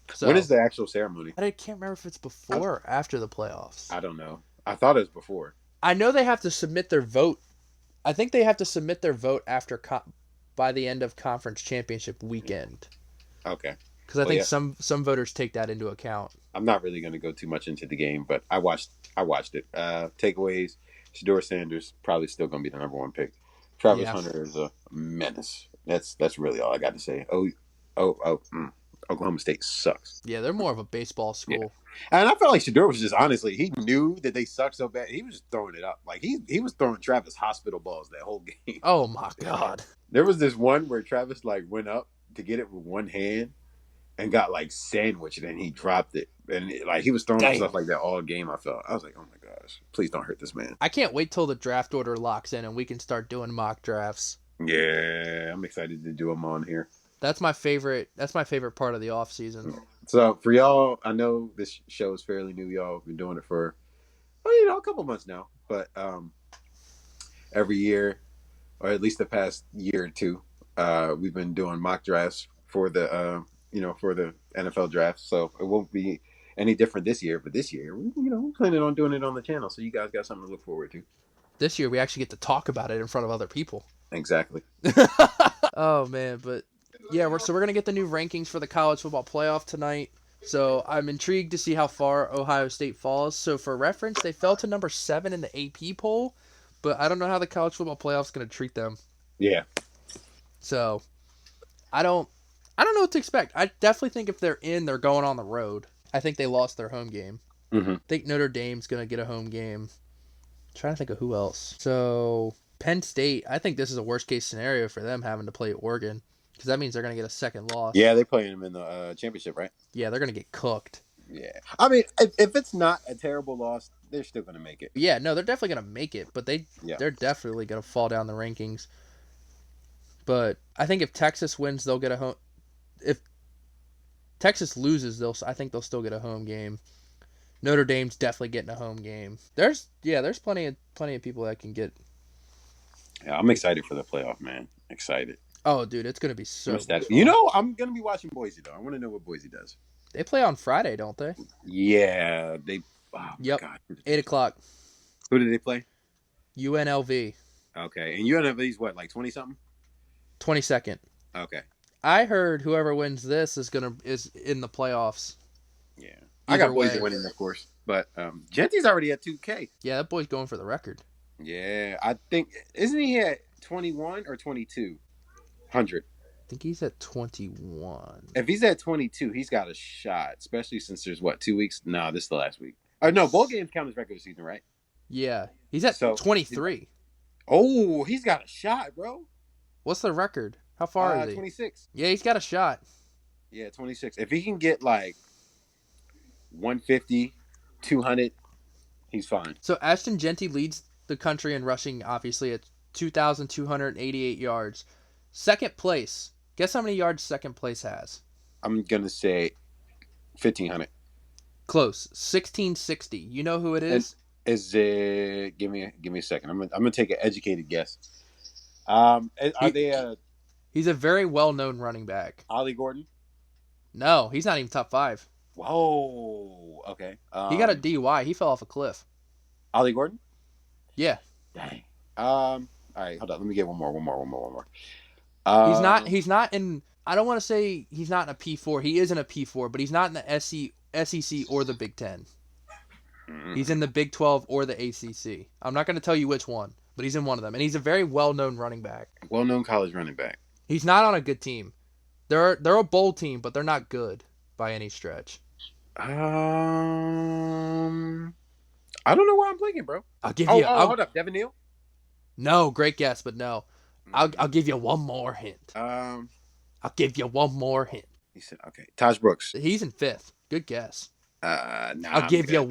When So is the actual ceremony? I can't remember if it's I, before or after the playoffs. I don't know. I thought it was before. I know they have to submit their vote. I think they have to submit their vote by the end of conference championship weekend. Okay. Because I Well, think yeah. some voters take that into account. I'm not really going to go too much into the game, but I watched it. Takeaways: Shador Sanders probably still going to be the number one pick. Travis Yeah. Hunter is a menace. That's really all I got to say. Oklahoma State sucks. Yeah, they're more of a baseball Yeah, school. and I felt like Shador was just honestly he knew that they sucked so bad. He was just throwing it up like he was throwing Travis hospital balls that whole game. Oh my god. There was this one where Travis like went up to get it with one hand and got like sandwiched and then he dropped it. And like he was throwing Dang. stuff like that all game. I felt I was like, oh my gosh, please don't hurt this man. I can't wait till the draft order locks in and we can start doing mock drafts. Yeah, I'm excited to do them on here. That's my favorite part of the off season. So for y'all, I know this show is fairly new. Y'all have been doing it for a couple months now, but every year, or at least the past year or two, we've been doing mock drafts for the for the NFL draft. So it won't be any different this year. But this year, we're planning on doing it on the channel, so you guys got something to look forward to. This year we actually get to talk about it in front of other people. Exactly. Oh man, but yeah, we're gonna get the new rankings for the college football playoff tonight. So I'm intrigued to see how far Ohio State falls. So for reference, they fell to number 7 in the AP poll, but I don't know how the college football playoff's gonna treat them. Yeah. So I don't know what to expect. I definitely think if they're in, they're going on the road. I think they lost their home game. Mm-hmm. I think Notre Dame's gonna get a home game. I'm trying to think of who else. So Penn State, I think this is a worst case scenario for them having to play Oregon. Because that means they're going to get a second loss. Yeah, they're playing them in the championship, right? Yeah, they're going to get cooked. Yeah. I mean, if it's not a terrible loss, they're still going to make it. Yeah, no, they're definitely going to make it, but they're definitely going to fall down the rankings. But I think if Texas wins, they'll get a home. If Texas loses, I think they'll still get a home game. Notre Dame's definitely getting a home game. There's plenty of people that can get. Yeah, I'm excited for the playoff, man. Excited. Oh, dude, it's gonna be so. I'm gonna be watching Boise though. I want to know what Boise does. They play on Friday, don't they? Yeah, they. Oh, yep. God. 8:00. Who did they play? UNLV. Okay, and UNLV's what, like 20 something? 22nd. Okay. I heard whoever wins this is in the playoffs. Yeah, I got Boise winning, of course, but Genty's already at 2K. Yeah, that boy's going for the record. Yeah, I think isn't he at 21 or 2200? I think he's at 21. If he's at 22, he's got a shot, especially since there's 2 weeks. No, this is the last week. No, bowl games count as regular season, right? Yeah, he's at 23. Oh, he's got a shot, bro. What's the record? How far is he? 26. Yeah, he's got a shot. Yeah, 26. If he can get like 150, 200, he's fine. So Ashton Genty leads the country in rushing, obviously, at 2,288 yards. Second place. Guess how many yards second place has? I'm going to say 1,500. Close. 1,660. You know who it is? Is it? Give me a second. I'm gonna take an educated guess. Are they? He's a very well-known running back. Ollie Gordon? No, he's not even top 5. Whoa. Okay. He got a DUI. He fell off a cliff. Ollie Gordon? Yeah. Dang. All right. Hold on. Let me get one more. He's not in. I don't want to say he's not in a P4. He is in a P4, but he's not in the SEC or the Big Ten. He's in the Big 12 or the ACC. I'm not going to tell you which one, but he's in one of them, and he's a very well-known running back. Well-known college running back. He's not on a good team. They're a bowl team, but they're not good by any stretch. I don't know why I'm blanking, bro. I'll give you. Hold up, Devin Neal. No, great guess, but no. I'll give you one more hint. I'll give you one more hint. He said, "Okay, Taj Brooks." He's in 5th. Good guess. Nah, I'll give you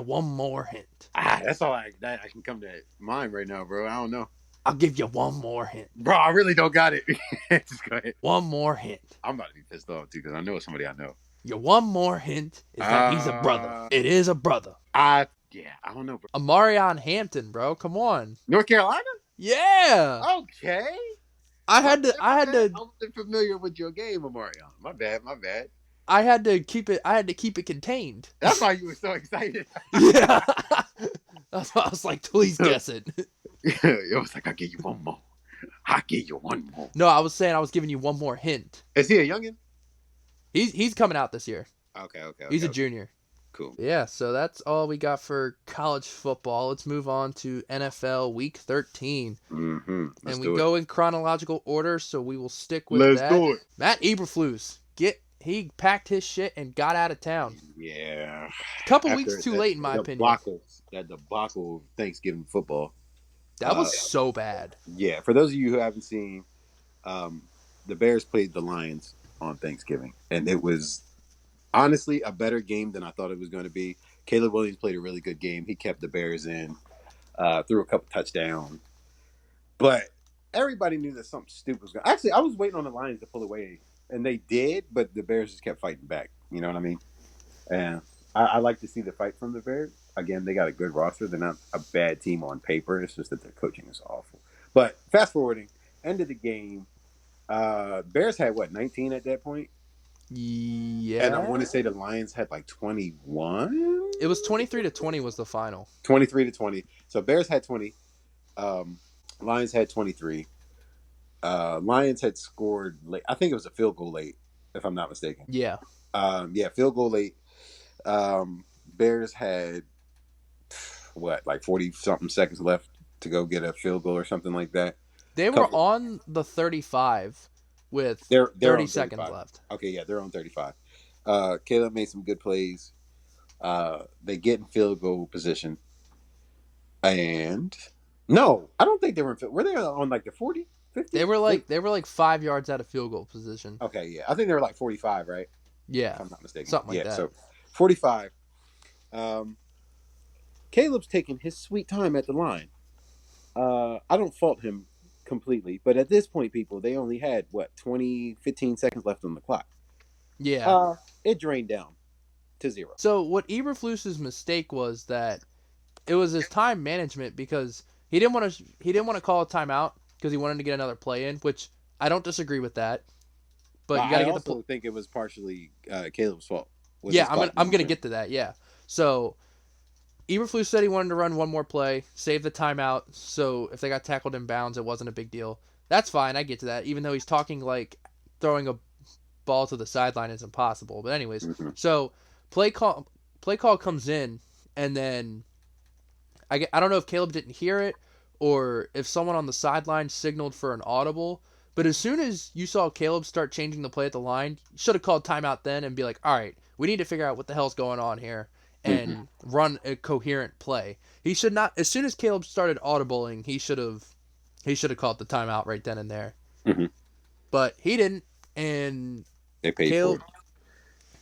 one more hint. That's all I can come to mind right now, bro. I don't know. I'll give you one more hint. Bro, I really don't got it. Just go ahead. One more hint. I'm about to be pissed off, too, because I know it's somebody I know. Your one more hint is that he's a brother. It is a brother. I don't know, bro. Amarion Hampton, bro. Come on. North Carolina? Yeah. Okay. I had to. I'm familiar with your game, Amarion. My bad. I had to keep it contained. That's why you were so excited. Yeah. That's why I was like, please guess it. It was like, I'll give you one more. I'll give you one more. No, I was saying I was giving you one more hint. Is he a youngin? He's coming out this year. Okay. He's a junior. Cool. Yeah, so that's all we got for college football. Let's move on to NFL Week 13. Mm-hmm. And we go in chronological order, so we will stick with Let's that. do it. Matt Eberflus, he packed his shit and got out of town. Yeah. A couple weeks too late, in my opinion. That debacle of Thanksgiving football. That was so bad. Yeah, for those of you who haven't seen, the Bears played the Lions on Thanksgiving, and it was honestly a better game than I thought it was going to be. Caleb Williams played a really good game. He kept the Bears in, threw a couple touchdowns, but everybody knew that something stupid was going to. Actually, I was waiting on the Lions to pull away, and they did, but the Bears just kept fighting back. You know what I mean? And I like to see the fight from the Bears. Again, they got a good roster. They're not a bad team on paper. It's just that their coaching is awful. But fast forwarding, end of the game, Bears had, 19 at that point? Yeah. And I want to say the Lions had 21? It was 23-20 was the final. 23-20. So Bears had 20. Lions had 23. Lions had scored late. I think it was a field goal late, if I'm not mistaken. Yeah. Field goal late. Bears had 40-something seconds left to go get a field goal or something like that. They were on the 35 with 30 seconds left. Okay, yeah, they're on 35. Caleb made some good plays. They get in field goal position. And no, I don't think they were in field. Were they on the 40, 50? They were 5 yards out of field goal position. Okay, yeah. I think they were 45, right? Yeah. If I'm not mistaken. Something like that. So 45. Caleb's taking his sweet time at the line. I don't fault him completely, but at this point, people, they only had 15 seconds left on the clock. Yeah. It drained down to 0. So what Eberflus's mistake was that it was his time management, because he didn't want to call a timeout because he wanted to get another play in, which I don't disagree with that. But you got to get I think it was partially Caleb's fault. Yeah, I'm gonna get to that. Yeah. So Eberflus said he wanted to run one more play, save the timeout, so if they got tackled in bounds, it wasn't a big deal. That's fine. I get to that, even though he's talking like throwing a ball to the sideline is impossible. But anyways, so play call comes in, and then I don't know if Caleb didn't hear it or if someone on the sideline signaled for an audible. But as soon as you saw Caleb start changing the play at the line, you should have called timeout then and be like, all right, we need to figure out what the hell's going on here and run a coherent play. He should not. As soon as Caleb started audibling, he should have called the timeout right then and there. Mm-hmm. But he didn't, and they paid Caleb, for it.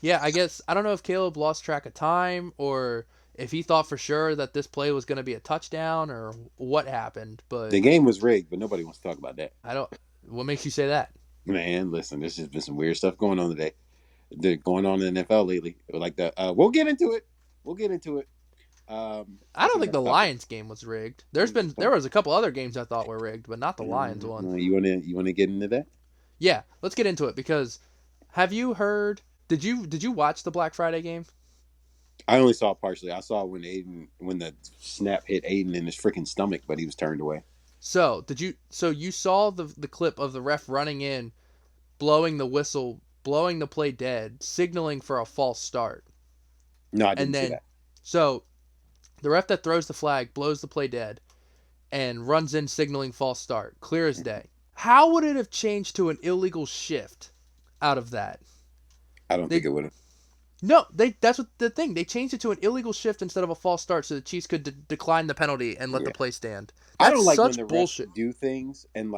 Yeah, I guess I don't know if Caleb lost track of time or if he thought for sure that this play was going to be a touchdown or what happened. But the game was rigged, but nobody wants to talk about that. What makes you say that? Man, listen, there's just been some weird stuff going on today. They're going on in the NFL lately. Like that. We'll get into it. I don't think the Lions game was rigged. There was a couple other games I thought were rigged, but not the Lions one. You want to get into that? Yeah, let's get into it, because have you heard? Did you watch the Black Friday game? I only saw it partially. I saw when the snap hit Aiden in his freaking stomach, but he was turned away. So you saw the clip of the ref running in, blowing the whistle, blowing the play dead, signaling for a false start. No, I didn't see that. So the ref that throws the flag blows the play dead and runs in signaling false start. Clear as day. How would it have changed to an illegal shift out of that? I don't think it would have. No, that's what the thing. They changed it to an illegal shift instead of a false start, so the Chiefs could decline the penalty and let the play stand. I don't like when the refs do things and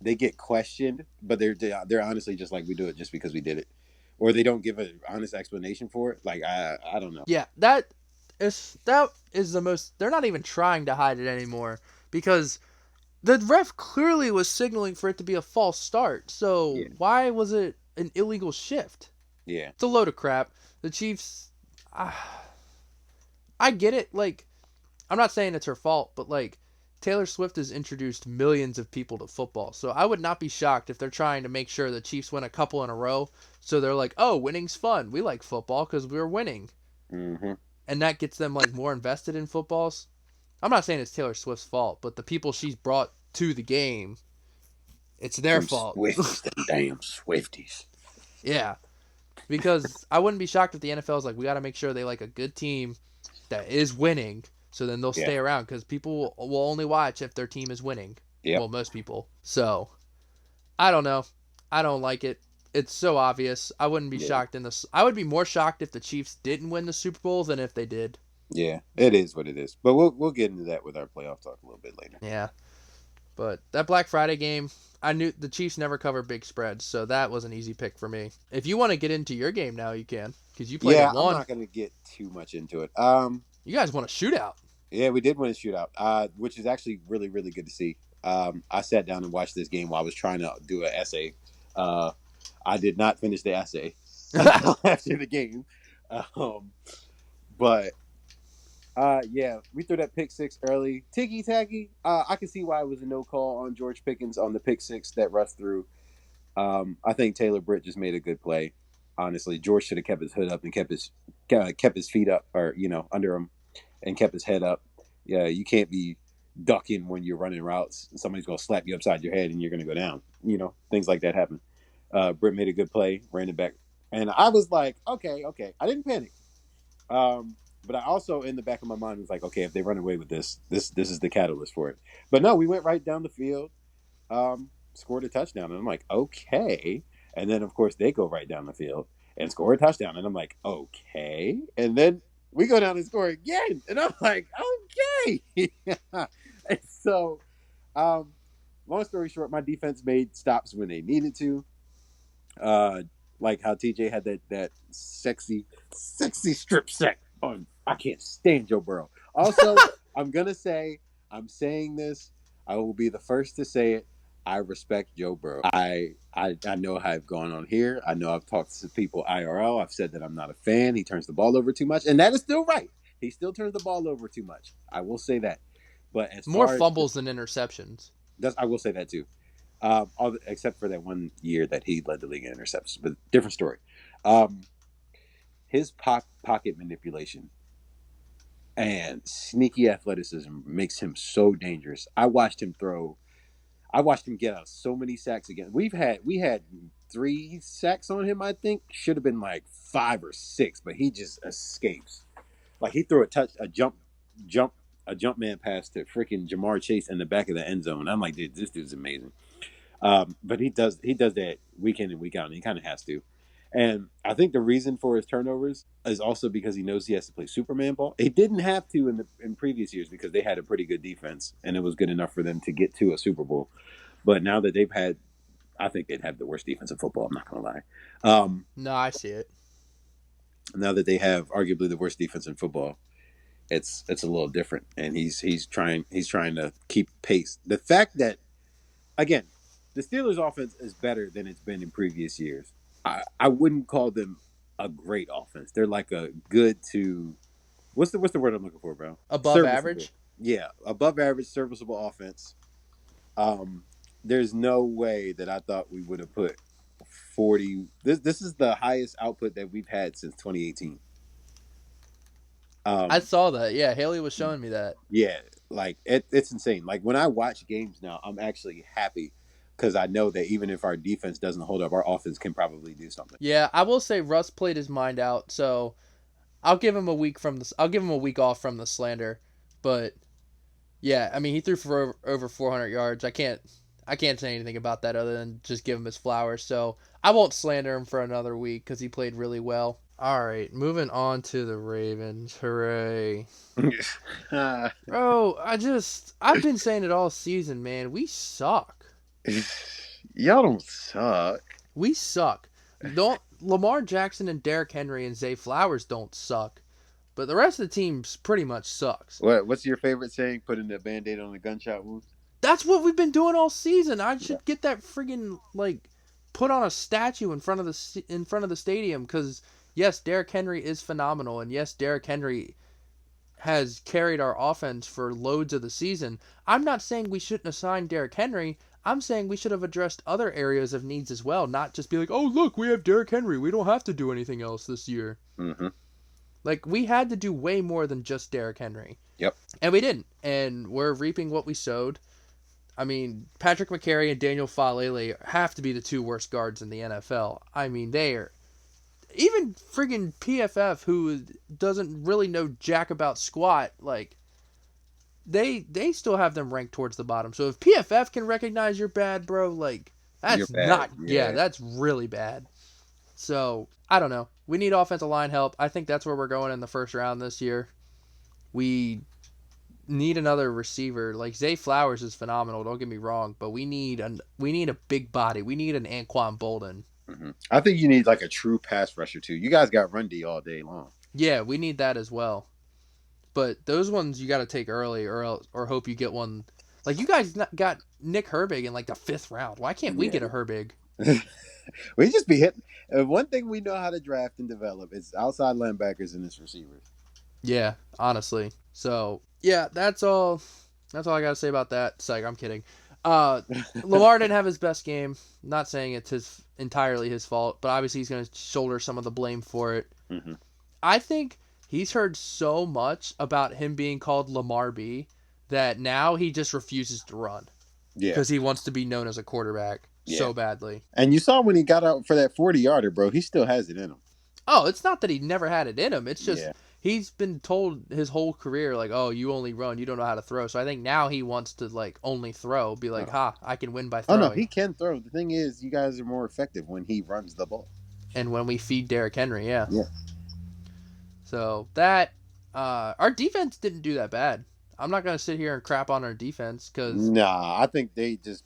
they get questioned, but they're honestly just like, we do it just because we did it, or they don't give an honest explanation for it. I don't know. Yeah, that is the most. They're not even trying to hide it anymore, because the ref clearly was signaling for it to be a false start. So why was it an illegal shift? Yeah, it's a load of crap. The Chiefs, I get it. I'm not saying it's her fault, but Taylor Swift has introduced millions of people to football, so I would not be shocked if they're trying to make sure the Chiefs win a couple in a row. So they're like, "Oh, winning's fun. We like football because we're winning," Mm-hmm. and that gets them like more invested in footballs. I'm not saying it's Taylor Swift's fault, but the people she's brought to the game, it's their Them fault. Swifties, them damn Swifties. Yeah, because I wouldn't be shocked if the NFL is like, we got to make sure they like a good team that is winning, so then they'll Yeah. stay around because people will only watch if their team is winning. Yep. Well, most people. So I don't know. I don't like it. It's so obvious. I wouldn't be shocked in this. I would be more shocked if the Chiefs didn't win the Super Bowl than if they did. Yeah, it is what it is. But we'll get into that with our playoff talk a little bit later. Yeah. But that Black Friday game, I knew the Chiefs never cover big spreads, so that was an easy pick for me. If you want to get into your game now, you can, because you played Yeah, at one. I'm not gonna get too much into it. You guys won a shootout. Yeah, we did win a shootout, which is actually really, really good to see. I sat down and watched this game while I was trying to do an essay. I did not finish the essay after the game, but yeah, we threw that pick six early. Ticky tacky. I can see why it was a no call on George Pickens on the pick six that Russ threw. I think Taylor Britt just made a good play. Honestly, George should have kept his hood up and kept his feet up, or under him, and kept his head up. Yeah, you can't be ducking when you're running routes. Somebody's gonna slap you upside your head and you're gonna go down. Things like that happen. Britt made a good play, ran it back, and I was like, okay. I didn't panic. But I also, in the back of my mind, was like, okay, if they run away with this is the catalyst for it. But no, we went right down the field, scored a touchdown, and I'm like, okay. And then, of course, they go right down the field and score a touchdown, and I'm like, okay. And then we go down and score again, and I'm like, okay. And so, long story short, my defense made stops when they needed to. Like how TJ had that sexy strip sack. Oh, I can't stand Joe Burrow. Also, I'm saying this. I will be the first to say it. I respect Joe Burrow. I know how I've gone on here. I know I've talked to people IRL. I've said that I'm not a fan. He turns the ball over too much, and that is still right. He still turns the ball over too much. I will say that. But as more far fumbles than interceptions. I will say that too. Except for that one year that he led the league in interceptions, but different story. His pocket manipulation and sneaky athleticism makes him so dangerous. I watched him get out so many sacks again. We had 3 sacks on him. I think should have been like 5 or 6, but he just escapes. Like he threw a jump man pass to freaking Jamar Chase in the back of the end zone. I'm like, dude, this dude's amazing. But he does that week in and week out, and he kind of has to. And I think the reason for his turnovers is also because he knows he has to play Superman ball. He didn't have to in previous years because they had a pretty good defense, and it was good enough for them to get to a Super Bowl. But now that they've had, I think they'd have the worst defense in football. I'm not going to lie. No, I see it. Now that they have arguably the worst defense in football, it's a little different, and he's trying to keep pace. The fact that, again, the Steelers' offense is better than it's been in previous years. I wouldn't call them a great offense. They're like a good to what's the word I'm looking for, bro? Above average? Yeah, above average, serviceable offense. There's no way that I thought we would have put 40. This is the highest output that we've had since 2018. I saw that. Yeah, Haley was showing me that. Yeah, like it's insane. Like when I watch games now, I'm actually happy because I know that even if our defense doesn't hold up, our offense can probably do something. Yeah, I will say Russ played his mind out, so I'll give him a week off from the slander. But yeah, I mean he threw for over 400 yards. I can't say anything about that other than just give him his flowers. So I won't slander him for another week because he played really well. All right, moving on to the Ravens. Hooray. Bro, I've been saying it all season, man. We suck. Y'all don't suck. We suck. Lamar Jackson and Derrick Henry and Zay Flowers don't suck. But the rest of the team pretty much sucks. What's your favorite saying? Putting a Band-Aid on a gunshot wound? That's what we've been doing all season. I should get that friggin' put on a statue in front of the stadium because yes, Derrick Henry is phenomenal, and yes, Derrick Henry has carried our offense for loads of the season. I'm not saying we shouldn't assign Derrick Henry. I'm saying we should have addressed other areas of needs as well, not just be like, oh, look, we have Derrick Henry. We don't have to do anything else this year. Mm-hmm. Like, we had to do way more than just Derrick Henry. Yep. And we didn't. And we're reaping what we sowed. I mean, Patrick McCarry and Daniel Falele have to be the two worst guards in the NFL. I mean, they are. Even friggin' PFF, who doesn't really know jack about squat, like, they still have them ranked towards the bottom. So if PFF can recognize you're bad, bro, like, that's not, yeah, that's really bad. So, I don't know. We need offensive line help. I think that's where we're going in the first round this year. We need another receiver. Like, Zay Flowers is phenomenal, don't get me wrong, but we need a big body. We need an Anquan Bolden. Mm-hmm. I think you need like a true pass rusher too. You guys got run D all day long. Yeah, we need that as well. But those ones you got to take early, or hope you get one. Like, you guys got Nick Herbig in like the 5th round. Why can't we get a Herbig? We just be hitting. One thing we know how to draft and develop is outside linebackers and its receivers. Yeah, honestly. So yeah, that's all I gotta say about that. Psych, I'm kidding. Lamar didn't have his best game. Not saying it's entirely his fault, but obviously he's gonna shoulder some of the blame for it. Mm-hmm. I think he's heard so much about him being called Lamar B that now he just refuses to run. Yeah, because he wants to be known as a quarterback so badly. And you saw when he got out for that 40-yarder, bro. He still has it in him. Oh, it's not that he never had it in him. It's just he's been told his whole career, like, oh, you only run, you don't know how to throw. So I think now he wants to, like, only throw, be like, I can win by throwing. Oh, no, he can throw. The thing is, you guys are more effective when he runs the ball. And when we feed Derrick Henry, yeah. Yeah. So that, our defense didn't do that bad. I'm not going to sit here and crap on our defense because... Nah, I think they just...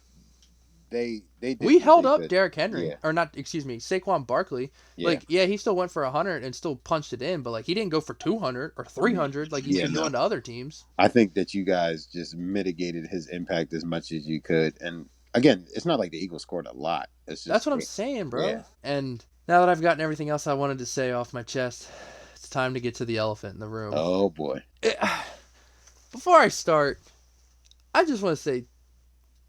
They we held up Derrick Henry, or not, excuse me, Saquon Barkley. Yeah. Like, yeah, he still went for 100 and still punched it in, but like he didn't go for 200 or 300 like he's been doing to other teams. I think that you guys just mitigated his impact as much as you could, and again, it's not like the Eagles scored a lot. It's just, that's what I'm saying, bro. Yeah. And now that I've gotten everything else I wanted to say off my chest, it's time to get to the elephant in the room. Oh boy! Before I start, I just want to say,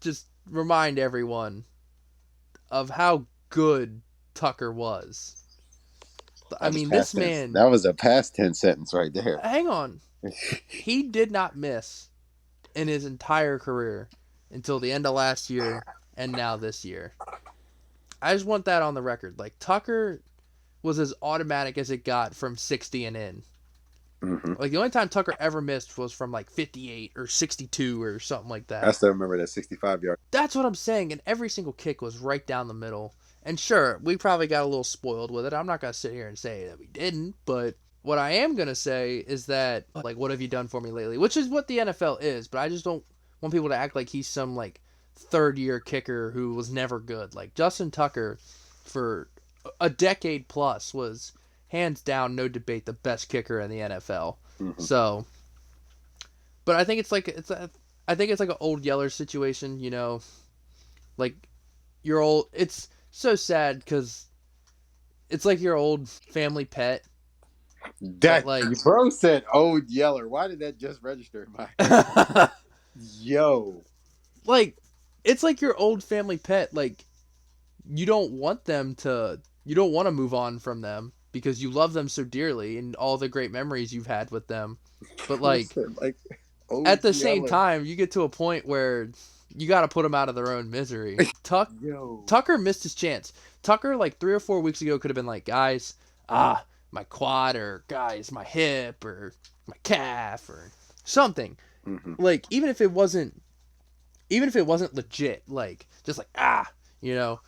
just remind everyone of how good Tucker was. I mean, this man... That was a past tense sentence right there. Hang on. He did not miss in his entire career until the end of last year and now this year. I just want that on the record. Like, Tucker was as automatic as it got from 60 and in. Mm-hmm. Like, the only time Tucker ever missed was from, like, 58 or 62 or something like that. I still remember that 65-yard. That's what I'm saying, and every single kick was right down the middle. And sure, we probably got a little spoiled with it. I'm not going to sit here and say that we didn't, but what I am going to say is that, like, what have you done for me lately? Which is what the NFL is, but I just don't want people to act like he's some, like, third-year kicker who was never good. Like, Justin Tucker, for a decade plus, was... hands down, no debate, the best kicker in the NFL. Mm-hmm. So, but I think it's like an old Yeller situation, you know, like your old. It's so sad because it's like your old family pet. That like bro said, old Yeller. Why did that just register in my head? Yo, like it's like your old family pet. Like you don't want to move on from them. Because you love them so dearly and all the great memories you've had with them. But, like at the same time, you get to a point where you got to put them out of their own misery. Tucker missed his chance. Tucker, like 3 or 4 weeks ago, could have been like, guys, my quad, or guys, my hip, or my calf, or something. Mm-hmm. Like, even if it wasn't legit, like, just like, you know.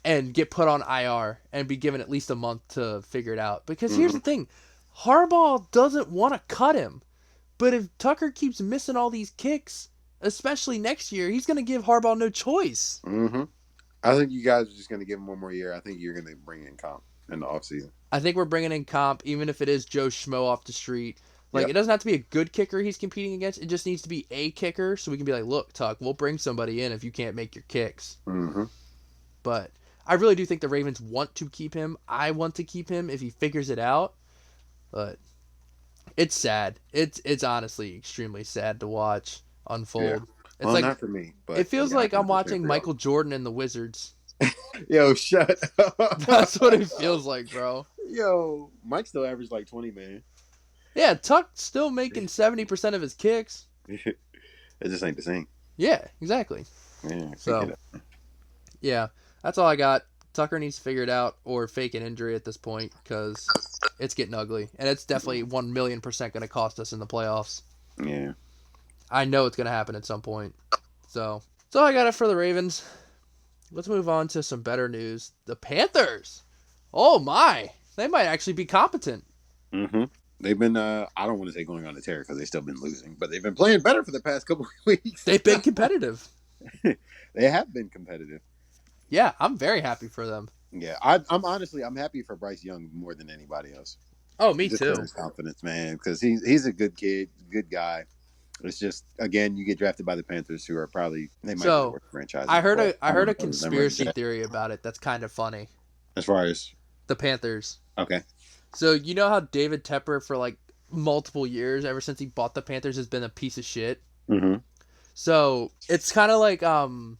And get put on IR and be given at least a month to figure it out. Because here's the thing. Harbaugh doesn't want to cut him. But if Tucker keeps missing all these kicks, especially next year, he's going to give Harbaugh no choice. Mm-hmm. I think you guys are just going to give him one more year. I think you're going to bring in Comp in the offseason. I think we're bringing in Comp, even if it is Joe Schmo off the street. Like, It doesn't have to be a good kicker he's competing against. It just needs to be a kicker so we can be like, look, Tuck, we'll bring somebody in if you can't make your kicks. Mm-hmm. But... I really do think the Ravens want to keep him. I want to keep him if he figures it out. But It's sad. It's honestly extremely sad to watch Yeah. unfold. It's Well, like not for me, it but feels yeah, I like can I'm understand watching for y'all. Michael Jordan and the Wizards. Yo, shut That's what it up. feels like, bro. Yo, Mike still averaged like 20, man. Yeah, Tuck's still making 70% of his kicks. It just ain't the same. Yeah, exactly. Yeah, I get So, it. yeah, that's all I got. Tucker needs to figure it out or fake an injury at this point because it's getting ugly. And it's definitely 1,000,000% going to cost us in the playoffs. Yeah. I know it's going to happen at some point. So, that's all I got for the Ravens. Let's move on to some better news. The Panthers. Oh, my. They might actually be competent. Mm-hmm. They've been, I don't want to say going on a tear because they've still been losing, but they've been playing better for the past couple of weeks. They've been competitive. They have been competitive. Yeah, I'm very happy for them. Yeah, I'm honestly, I'm happy for Bryce Young more than anybody else. Oh, me Just for too. his confidence, man, because he's a good kid, good guy. It's just, again, you get drafted by the Panthers, who are probably, they might be the So, worst franchise in I heard football. a I I heard don't a know them right conspiracy yet. theory about it that's kind of funny. As far as, The Panthers. okay. So, you know how David Tepper for like multiple years ever since he bought the Panthers has been a piece of shit? Mm-hmm. So, it's kind of like oh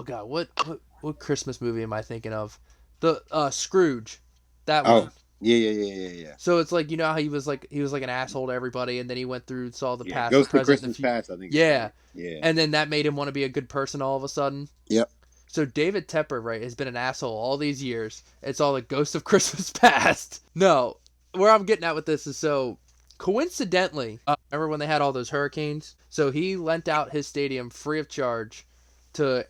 god, what Christmas movie am I thinking of? The Scrooge. That Oh, one. yeah. So it's like, you know how he was like an asshole to everybody, and then he went through, saw the Yeah, past, the Ghost of present, and the Christmas future. Past, I think it's Yeah. called. Yeah. And then that made him want to be a good person all of a sudden. Yep. So David Tepper, right, has been an asshole all these years. It's all the Ghost of Christmas Past. No, where I'm getting at with this is, so coincidentally, remember when they had all those hurricanes? So he lent out his stadium free of charge to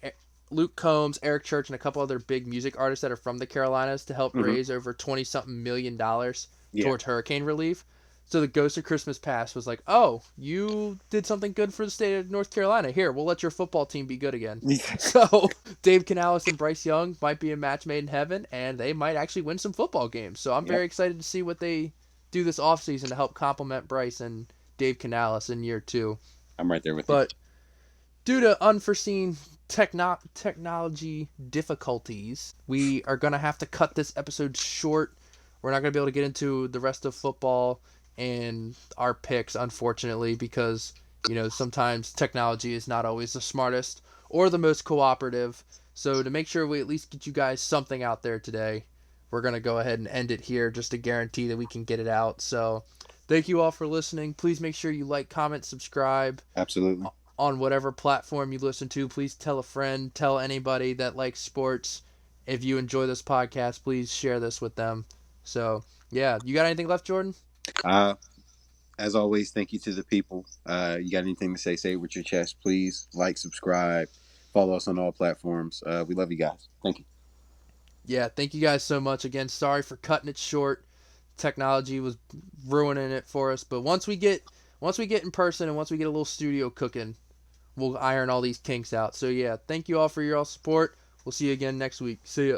Luke Combs, Eric Church, and a couple other big music artists that are from the Carolinas to help Mm-hmm. raise over 20-something million Yeah. towards hurricane relief. So the Ghost of Christmas Past was like, "Oh, you did something good for the state of North Carolina. Here, we'll let your football team be good again." So Dave Canales and Bryce Young might be a match made in heaven, and they might actually win some football games. So I'm Yep. very excited to see what they do this offseason to help complement Bryce and Dave Canales in year 2. I'm right there with you. But due to unforeseen technology difficulties, we are going to have to cut this episode short. We're not going to be able to get into the rest of football and our picks, unfortunately, because, sometimes technology is not always the smartest or the most cooperative. So to make sure we at least get you guys something out there today, we're going to go ahead and end it here just to guarantee that we can get it out. So thank you all for listening. Please make sure you like, comment, subscribe Absolutely. on whatever platform you listen to. Please tell a friend, tell anybody that likes sports. If you enjoy this podcast, please share this with them. So, yeah, you got anything left, Jordan? As always, thank you to the people. You got anything to say it with your chest, please. Like, subscribe, follow us on all platforms. We love you guys. Thank you. Yeah, thank you guys so much. Again, sorry for cutting it short. Technology was ruining it for us, but once we get in person and once we get a little studio cooking, we'll iron all these kinks out. So yeah, thank you all for your all support. We'll see you again next week. See ya.